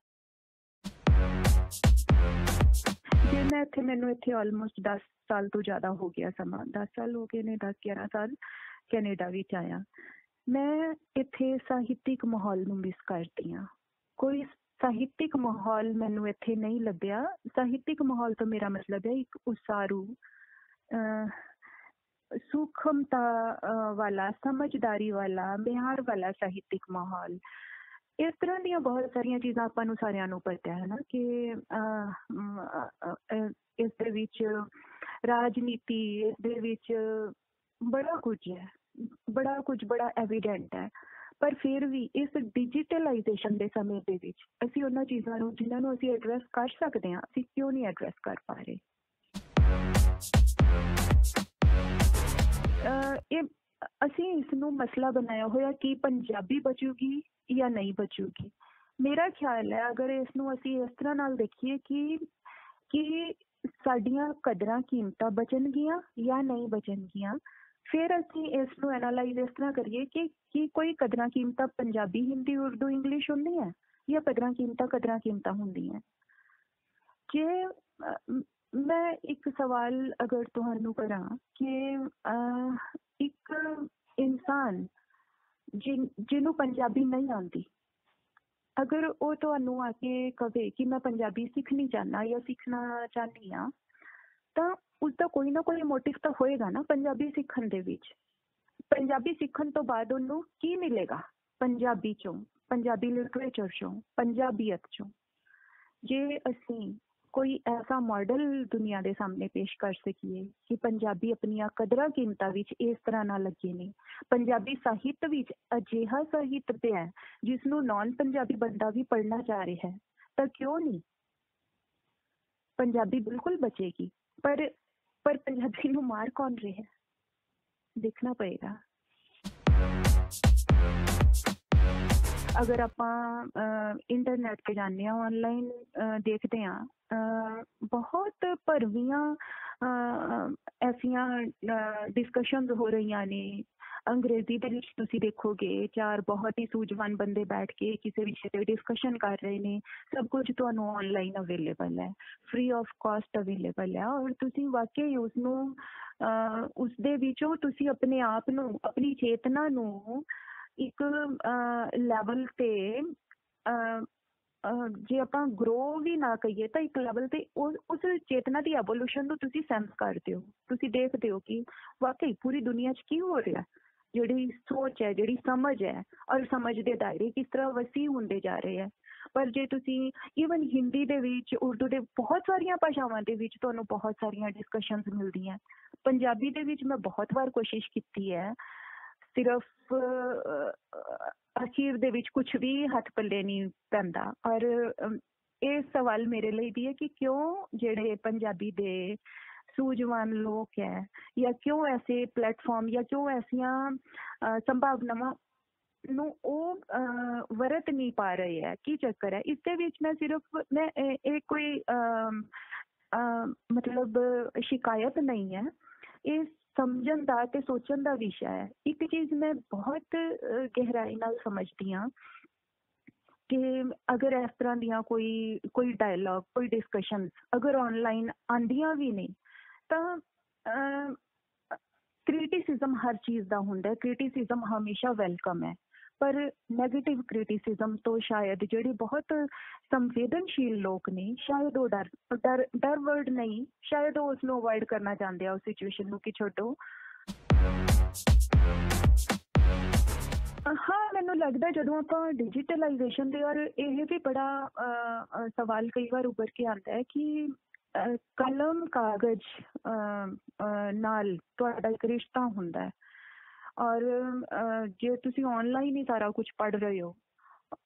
ਜੇ ਮੈਨੂੰ ਇੱਥੇ ਆਲਮੋਸਟ 10 ਸਾਲ ਤੋਂ ਜ਼ਿਆਦਾ ਹੋ ਗਿਆ ਸਮਾਂ, 10 ਸਾਲ ਹੋ ਗਏ ਨੇ, 10-11 ਸਾਲ ਕੈਨੇਡਾ ਵਿੱਚ ਆਇਆ। ਮੈਂ ਇੱਥੇ ਸਾਹਿਤਿਕ ਮਾਹੌਲ ਨੂੰ ਮਿਸ ਕਰਦੀ ਹਾਂ। ਕੋਈ ਸਾਹਿਤਿਕ ਮਾਹੌਲ ਮੈਨੂੰ ਇੱਥੇ ਨਹੀਂ ਲੱਭਿਆ। ਸਾਹਿਤਿਕ ਮਾਹੌਲ ਤੋਂ ਮੇਰਾ ਮਤਲਬ ਹੈ ਇੱਕ ਉਸਾਰੂ, ਸੂਖਮਤਾ ਵਾਲਾ, ਸਮਝਦਾਰੀ ਵਾਲਾ, ਮਿਆਰ ਵਾਲਾ ਸਾਹਿਤਿਕ ਮਾਹੌਲ। ਇਸ ਤਰ੍ਹਾਂ ਦੀਆਂ ਬਹੁਤ ਸਾਰੀਆਂ ਚੀਜ਼ਾਂ ਆਪਾਂ ਨੂੰ ਸਾਰਿਆਂ ਨੂੰ ਪਤਾ ਹੈ ਨਾ ਕਿ ਇਸ ਦੇ ਵਿੱਚ ਰਾਜਨੀਤੀ, ਇਸ ਦੇ ਵਿੱਚ ਬੜਾ ਕੁਝ ਬੜਾ ਐਵੀਡੈਂਟ ਹੈ। ਪਰ ਫਿਰ ਵੀ ਇਸ ਡਿਜੀਟਲਾਈਜੇਸ਼ਨ ਦੇ ਸਮੇਂ ਦੇ ਵਿੱਚ ਅਸੀਂ ਉਹਨਾਂ ਚੀਜ਼ਾਂ ਨੂੰ ਜਿਨ੍ਹਾਂ ਨੂੰ ਅਸੀਂ ਐਡਰੈਸ ਕਰ ਸਕਦੇ ਹਾਂ, ਅਸੀਂ ਕਿਉਂ ਨਹੀਂ ਐਡਰੈਸ ਕਰ ਪਾ ਰਹੇ। ਅਸੀਂ ਇਸ ਨੂੰ ਮਸਲਾ ਬਣਾਇਆ ਹੋਇਆ ਕਿ ਪੰਜਾਬੀ ਬਚੂਗੀ ਜਾਂ ਨਹੀਂ ਬਚੂਗੀ। ਮੇਰਾ ਖਿਆਲ ਹੈ ਅਗਰ ਇਸ ਨੂੰ ਅਸੀਂ ਇਸ ਤਰ੍ਹਾਂ ਨਾਲ ਦੇਖੀਏ ਕਿ ਸਾਡੀਆਂ ਕਦਰਾਂ ਕੀਮਤਾਂ ਬਚਣਗੀਆਂ ਜਾਂ ਨਹੀਂ ਬਚਣਗੀਆਂ, ਫਿਰ ਅਸੀਂ ਇਸ ਨੂੰ ਐਨਾਲਾਈਜ਼ ਇਸ ਤਰ੍ਹਾਂ ਕਰੀਏ ਕਿ ਕੋਈ ਕਦਰਾਂ ਕੀਮਤਾਂ ਪੰਜਾਬੀ, ਹਿੰਦੀ, ਉਰਦੂ, ਇੰਗਲਿਸ਼ ਹੁੰਦੀਆਂ ਜਾਂ ਕਦਰਾਂ ਕੀਮਤਾਂ ਹੁੰਦੀਆਂ। ਜੇ ਮੈਂ ਇੱਕ ਸਵਾਲ ਅਗਰ ਤੁਹਾਨੂੰ ਕਰਾਂ ਕਿ ਇੱਕ ਇਨਸਾਨ ਜਿਹਨੂੰ ਪੰਜਾਬੀ ਨਹੀਂ ਆਉਂਦੀ, ਅਗਰ ਉਹ ਤੁਹਾਨੂੰ ਆ ਕੇ ਕਵੇ ਕਿ ਮੈਂ ਪੰਜਾਬੀ ਸਿੱਖਣੀ ਚਾਹੁੰਦਾ ਜਾਂ ਸਿੱਖਣਾ ਚਾਹੁੰਦੀ ਹਾਂ, ਤਾਂ ਉਸਦਾ ਕੋਈ ਨਾ ਕੋਈ ਮੋਟਿਵ ਤਾਂ ਹੋਏਗਾ ਨਾ ਪੰਜਾਬੀ ਸਿੱਖਣ ਦੇ ਵਿੱਚ। ਪੰਜਾਬੀ ਸਿੱਖਣ ਤੋਂ ਬਾਅਦ ਉਹਨੂੰ ਕੀ ਮਿਲੇਗਾ ਪੰਜਾਬੀ ਚੋਂ, ਪੰਜਾਬੀ ਲਿਟਰੇਚਰ ਚੋਂ, ਪੰਜਾਬੀਅਤ ਚੋਂ। ਜੇ ਅਸੀਂ कोई ऐसा मॉडल दुनिया ਦੇ ਸਾਹਮਣੇ ਪੇਸ਼ ਕਰ ਸਕੀਏ ਕਿ ਪੰਜਾਬੀ ਆਪਣੀਆਂ ਕਦਰਾਂ ਕੀਮਤਾਂ ਵਿੱਚ ਇਸ ਤਰ੍ਹਾਂ ਨਾਲ ਲੱਗੇ ਨੇ। ਪੰਜਾਬੀ ਸਾਹਿਤ ਵਿੱਚ ਅਜਿਹਾ ਸਾਹਿਤ ਪਿਆ ਹੈ ਜਿਸ ਨੂੰ ਨਾਨ ਪੰਜਾਬੀ ਬੰਦਾ ਵੀ ਪੜ੍ਹਨਾ ਚਾਹ ਰਿਹਾ ਹੈ, ਤਾਂ ਕਿਉਂ ਨਹੀਂ? ਪੰਜਾਬੀ ਬਿਲਕੁਲ ਬਚੇਗੀ, ਪਰ ਪੰਜਾਬੀ ਨੂੰ ਮਾਰ ਕੌਣ ਰਿਹਾ? ਦੇਖਣਾ ਪਏਗਾ। ਅਗਰ ਆਪਾਂ ਇੰਟਰਨੈਟ ਤੇ ਜਾਂਦੇ ਹਾਂ, ਆਨਲਾਈਨ ਦੇਖਦੇ ਹਾਂ, ਬਹੁਤ ਭਰਵੀਆਂ ਐਸੀਆਂ ਡਿਸਕਸ਼ਨਸ ਹੋ ਰਹੀਆਂ ਨੇ। ਅੰਗਰੇਜ਼ੀ ਦੇ ਵਿੱਚ ਤੁਸੀਂ ਦੇਖੋਗੇ 4 ਬਹੁਤ ਹੀ ਸੂਝਵਾਨ ਬੰਦੇ ਬੈਠ ਕੇ ਕਿਸੇ ਵਿਸ਼ੇ ਤੇ ਡਿਸਕਸ਼ਨ ਕਰ ਰਹੇ ਨੇ। ਸਭ ਕੁਝ ਤੁਹਾਨੂੰ ਆਨਲਾਈਨ ਅਵੇਲੇਬਲ ਹੈ, ਫ੍ਰੀ ਆਫ ਕਾਸਟ ਅਵੇਲੇਬਲ ਹੈ, ਔਰ ਤੁਸੀਂ ਵਾਕਈ ਉਸਨੂੰ ਉਸਦੇ ਵਿੱਚੋਂ ਤੁਸੀਂ ਆਪਣੇ ਆਪ ਨੂੰ, ਆਪਣੀ ਚੇਤਨਾ ਨੂੰ ਇੱਕ ਲੈਵਲ ਤੇ ਜੇ ਆਪਾਂ ਗਰੋ ਵੀ ਨਾ ਕਹੀਏ ਤਾਂ ਇੱਕ ਲੈਵਲ ਤੇ ਉਸ ਚੇਤਨਾ ਦੀ ਐਵੋਲੂਸ਼ਨ ਨੂੰ ਤੁਸੀਂ ਸੈਂਸ ਕਰਦੇ ਹੋ। ਤੁਸੀਂ ਦੇਖਦੇ ਹੋ ਕਿ ਵਾਕਈ ਪੂਰੀ ਦੁਨੀਆ 'ਚ ਕੀ ਹੋ ਰਿਹਾ, ਜਿਹੜੀ ਸੋਚ ਹੈ, ਜਿਹੜੀ ਸਮਝ ਹੈ, ਔਰ ਸਮਝ ਦੇ ਦਾਇਰੇ ਕਿਸ ਤਰ੍ਹਾਂ ਵਸੀਹ ਹੁੰਦੇ ਜਾ ਰਹੇ ਹੈ। ਪਰ ਜੇ ਤੁਸੀਂ ਈਵਨ ਹਿੰਦੀ ਦੇ ਵਿੱਚ, ਉਰਦੂ ਦੇ ਬਹੁਤ ਸਾਰੀਆਂ ਭਾਸ਼ਾਵਾਂ ਦੇ ਵਿੱਚ ਤੁਹਾਨੂੰ ਬਹੁਤ ਸਾਰੀਆਂ ਡਿਸਕਸ਼ਨਸ ਮਿਲਦੀਆਂ। ਪੰਜਾਬੀ ਦੇ ਵਿੱਚ ਮੈਂ ਬਹੁਤ ਵਾਰ ਕੋਸ਼ਿਸ਼ ਕੀਤੀ ਹੈ, ਸਿਰਫ ਅਖੀਰ ਦੇ ਵਿੱਚ ਕੁਛ ਵੀ ਹੱਥ ਪੱਲੇ ਨਹੀਂ ਪੈਂਦਾ। ਔਰ ਇਹ ਸਵਾਲ ਮੇਰੇ ਲਈ ਵੀ ਹੈ ਕਿ ਕਿਉਂ ਜਿਹੜੇ ਪੰਜਾਬੀ ਦੇ ਸੂਝਵਾਨ ਲੋਕ ਹੈ, ਜਾਂ ਕਿਉਂ ਐਸੇ ਪਲੇਟਫਾਰਮ, ਜਾਂ ਕਿਉਂ ਐਸੀਆਂ ਸੰਭਾਵਨਾਵਾਂ ਨੂੰ ਉਹ ਵਰਤ ਨਹੀਂ ਪਾ ਰਹੇ ਹੈ? ਕੀ ਚੱਕਰ ਹੈ ਇਸ ਦੇ ਵਿੱਚ? ਮੈਂ ਸਿਰਫ ਇਹ ਕੋਈ ਮਤਲਬ ਸ਼ਿਕਾਇਤ ਨਹੀਂ ਹੈ, ਇਹ ਸਮਝਣ ਦਾ ਤੇ ਸੋਚਣ ਦਾ ਵਿਸ਼ਾ ਹੈ। ਇੱਕ ਚੀਜ਼ ਮੈਂ ਬਹੁਤ ਗਹਿਰਾਈ ਨਾਲ ਸਮਝਦੀ ਹਾਂ ਕਿ ਅਗਰ ਇਸ ਤਰ੍ਹਾਂ ਦੀਆਂ ਕੋਈ ਡਾਇਲੌਗ, ਕੋਈ ਡਿਸਕਸ਼ਨ ਅਗਰ ਆਨਲਾਈਨ ਆਉਂਦੀਆਂ ਵੀ ਨੇ ਤਾਂ ਕ੍ਰਿਟਿਸਿਜ਼ਮ ਹਰ ਚੀਜ਼ ਦਾ ਹੁੰਦਾ ਹੈ। ਕ੍ਰਿਟਿਸਿਜ਼ਮ ਹਮੇਸ਼ਾ ਵੈਲਕਮ ਹੈ, ਪਰ ਨੈਗੇਟਿਵ ਕ੍ਰਿਟਿਸਿਜ਼ਮ ਤੋਂ ਸ਼ਾਇਦ ਜਿਹੜੇ ਬਹੁਤ ਸੰਵੇਦਨਸ਼ੀਲ ਲੋਕ ਨੇ, ਸ਼ਾਇਦ ਉਹ ਡਰ ਵਰਡ ਨਹੀਂ, ਸ਼ਾਇਦ ਉਹ ਉਸਨੂੰ ਅਵੋਇਡ ਕਰਨਾ ਚਾਹੁੰਦੇ ਆ ਉਸ ਸਿਚੁਏਸ਼ਨ ਨੂੰ ਕਿ ਛੱਡੋ। ਹਾਂ, ਮੈਨੂੰ ਲੱਗਦਾ ਜਦੋਂ ਆਪਾਂ ਡਿਜੀਟਲਾਈਜੇਸ਼ਨ ਦੇ, ਔਰ ਇਹ ਵੀ ਬੜਾ ਸਵਾਲ ਕਈ ਵਾਰ ਉੱਭਰ ਕੇ ਆਉਂਦਾ ਹੈ ਕਿ ਕਲਮ ਕਾਗਜ਼ ਨਾਲ ਤੁਹਾਡਾ ਇੱਕ ਰਿਸ਼ਤਾ ਹੁੰਦਾ ਹੈ, ਔਰ ਜੇ ਤੁਸੀਂ ਆਨਲਾਈਨ ਹੀ ਸਾਰਾ ਕੁਝ ਪੜ੍ਹ ਰਹੇ ਹੋ,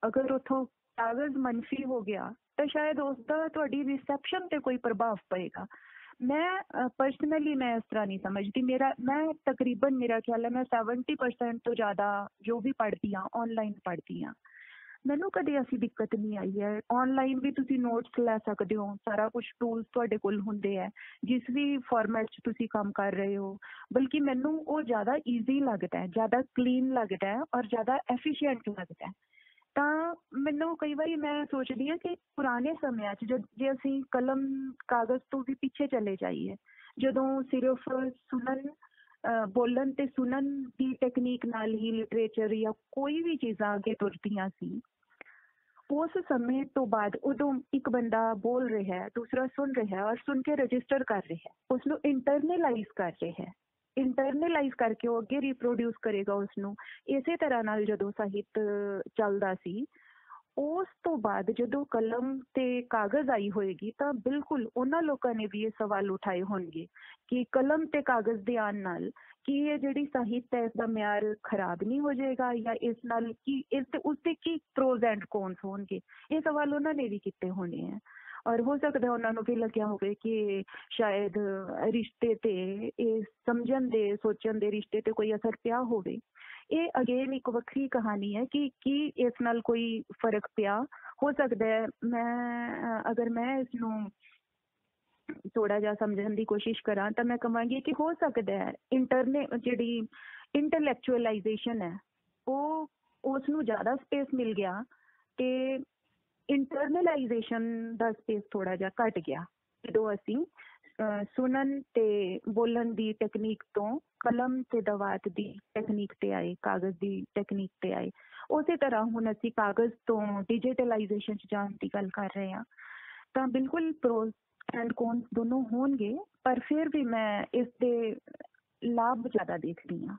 ਅਗਰ ਉੱਥੋਂ ਕਾਗਜ਼ ਮੰਨਫੀ ਹੋ ਗਿਆ ਤਾਂ ਸ਼ਾਇਦ ਉਸਦਾ ਤੁਹਾਡੀ ਰਿਸੈਪਸ਼ਨ ਤੇ ਕੋਈ ਪ੍ਰਭਾਵ ਪਏਗਾ। ਮੈਂ ਪਰਸਨਲੀ ਮੈਂ ਇਸ ਤਰ੍ਹਾਂ ਨਹੀਂ ਸਮਝਦੀ। ਮੈਂ ਤਕਰੀਬਨ, ਮੇਰਾ ਖਿਆਲ ਹੈ ਮੈਂ 70% ਤੋਂ ਜ਼ਿਆਦਾ ਜੋ ਵੀ ਪੜ੍ਹਦੀ ਹਾਂ ਆਨਲਾਈਨ ਪੜ੍ਹਦੀ ਹਾਂ। ਮੈਨੂੰ ਕਦੇ ਐਸੀ ਦਿੱਕਤ ਨਹੀਂ ਆਈ ਹੈ। ਆਨਲਾਈਨ ਵੀ ਤੁਸੀਂ ਨੋਟਸ ਲੈ ਸਕਦੇ ਹੋ, ਸਾਰਾ ਕੁਝ ਟੂਲਸ ਤੁਹਾਡੇ ਕੋਲ ਹੁੰਦੇ ਹੈ, ਜਿਸ ਵੀ ਫਾਰਮੈਟ 'ਚ ਤੁਸੀਂ ਕੰਮ ਕਰ ਰਹੇ ਹੋ। ਬਲਕਿ ਮੈਨੂੰ ਉਹ ਜ਼ਿਆਦਾ ਈਜ਼ੀ ਲੱਗਦਾ ਹੈ, ਜ਼ਿਆਦਾ ਕਲੀਨ ਲੱਗਦਾ ਹੈ, ਔਰ ਜ਼ਿਆਦਾ ਐਫੀਸ਼ੀਐਂਟ ਲੱਗਦਾ ਹੈ। ਤਾਂ ਮੈਨੂੰ ਕਈ ਵਾਰੀ ਮੈਂ ਸੋਚਦੀ ਹਾਂ ਕਿ ਪੁਰਾਣੇ ਸਮਿਆਂ 'ਚ ਜੇ ਅਸੀਂ ਕਲਮ ਕਾਗਜ਼ ਤੋਂ ਵੀ ਪਿੱਛੇ ਚਲੇ ਜਾਈਏ, ਜਦੋਂ ਸਿਰਫ ਬੋਲਣ ਤੇ ਸੁਣਨ ਦੀ ਟੈਕਨੀਕ ਨਾਲ ਹੀ ਲਿਟਰੇਚਰ ਜਾਂ ਕੋਈ ਵੀ ਚੀਜ਼ਾਂ ਅੱਗੇ ਤੁਰਦੀਆਂ ਸੀ, ਉਸ ਸਮੇਂ ਤੋਂ ਬਾਅਦ ਉਦੋਂ ਇੱਕ ਬੰਦਾ ਬੋਲ ਰਿਹਾ ਹੈ, ਦੂਸਰਾ ਸੁਣ ਰਿਹਾ ਹੈ, ਔਰ ਸੁਣ ਕੇ ਰਜਿਸਟਰ ਕਰ ਰਿਹਾ ਹੈ, ਉਸਨੂੰ ਇੰਟਰਨਲਾਈਜ਼ ਕਰ ਰਿਹਾ ਹੈ। ਇੰਟਰਨਲਾਈਜ਼ ਕਰਕੇ ਉਹ ਅੱਗੇ ਰੀਪਰੋਡਿਊਸ ਕਰੇਗਾ ਉਸਨੂੰ। ਇਸੇ ਤਰ੍ਹਾਂ ਨਾਲ ਜਦੋਂ ਸਾਹਿਤ ਚੱਲਦਾ ਸੀ, ਉਸ ਤੋਂ ਬਾਅਦ ਜਦੋਂ ਕਲਮ ਤੇ ਕਾਗਜ਼ ਆਈ ਹੋਏਗੀ ਤਾਂ ਬਿਲਕੁਲ ਉਹਨਾਂ ਲੋਕਾਂ ਨੇ ਵੀ ਇਹ ਸਵਾਲ ਉਠਾਏ ਹੋਣਗੇ ਕਿ ਕਲਮ ਤੇ ਕਾਗਜ਼ ਦੇ ਆਉਣ ਨਾਲ ਕੀ ਇਹ ਜਿਹੜੀ ਸਾਹਿਤ ਹੈ, ਇਸ ਦਾ ਮਿਆਰ ਖਰਾਬ ਨਹੀਂ ਹੋ ਜਾਏਗਾ, ਜਾਂ ਇਸ ਨਾਲ ਕੀ ਉਸਦੇ ਕੀ ਪ੍ਰੋਜ਼ ਐਂਡ ਕੋਨਸ ਹੋਣਗੇ? ਇਹ ਸਵਾਲ ਉਹਨਾਂ ਨੇ ਵੀ ਕੀਤੇ ਹੋਣੇ ਹੈ। ਔਰ ਹੋ ਸਕਦਾ ਉਹਨਾਂ ਨੂੰ ਵੀ ਲੱਗਿਆ ਹੋਵੇ ਕਿ ਸ਼ਾਇਦ ਰਿਸ਼ਤੇ ਤੇ, ਇਹ ਸਮਝਣ ਦੇ, ਸੋਚਣ ਦੇ ਰਿਸ਼ਤੇ ਤੇ ਕੋਈ ਅਸਰ ਪਿਆ ਹੋਵੇ। ਇਹ ਅਗੇਨ ਇੱਕ ਵੱਖਰੀ ਕਹਾਣੀ ਹੈ ਕਿ ਕੀ ਇਸ ਨਾਲ ਕੋਈ ਫਰਕ ਪਿਆ ਹੋ ਸਕਦਾ ਹੈ। ਅਗਰ ਮੈਂ ਇਸਨੂੰ ਥੋੜਾ ਜਿਹਾ ਸਮਝਣ ਦੀ ਕੋਸ਼ਿਸ਼ ਕਰਾਂ ਤਾਂ ਮੈਂ ਕਹਾਂਗੀ ਕਿ ਹੋ ਸਕਦਾ ਹੈ ਜਿਹੜੀ ਇੰਟੈਲੈਕਚੁਅਲਾਈਜੇਸ਼ਨ ਹੈ, ਉਹ ਉਸ ਨੂੰ ਜ਼ਿਆਦਾ ਸਪੇਸ ਮਿਲ ਗਿਆ ਤੇ ਇੰਟਰਨਲਾਈਜੇਸ਼ਨ ਦਾ ਸਪੇਸ ਥੋੜਾ ਜਿਹਾ ਘਟ ਗਿਆ ਜਦੋਂ ਅਸੀਂ ਸੁਣਨ ਤੇ ਬੋਲਣ ਦੀ ਟੈਕਨੀਕ ਤੋਂ ਕਲਮ ਤੇ ਦਵਾਤ ਦੀ ਟੈਕਨੀਕ ਤੇ ਆਏ, ਕਾਗਜ਼ ਦੀ ਟੈਕਨੀਕ ਤੇ ਆਏ। ਉਸੇ ਤਰ੍ਹਾਂ ਹੁਣ ਅਸੀਂ ਕਾਗਜ਼ ਤੋਂ ਡਿਜੀਟਲਾਈਜੇਸ਼ਨ 'ਚ ਜਾਣ ਦੀ ਗੱਲ ਕਰ ਰਹੇ ਹਾਂ। ਤਾਂ ਬਿਲਕੁਲ ਪ੍ਰੋਜ਼ ਐਂਡ ਕੋਨਸ ਦੋਨੋਂ ਹੋਣਗੇ, ਪਰ ਫਿਰ ਵੀ ਮੈਂ ਇਸ ਦੇ ਲਾਭ ਜ਼ਿਆਦਾ ਦੇਖਦੀ ਹਾਂ।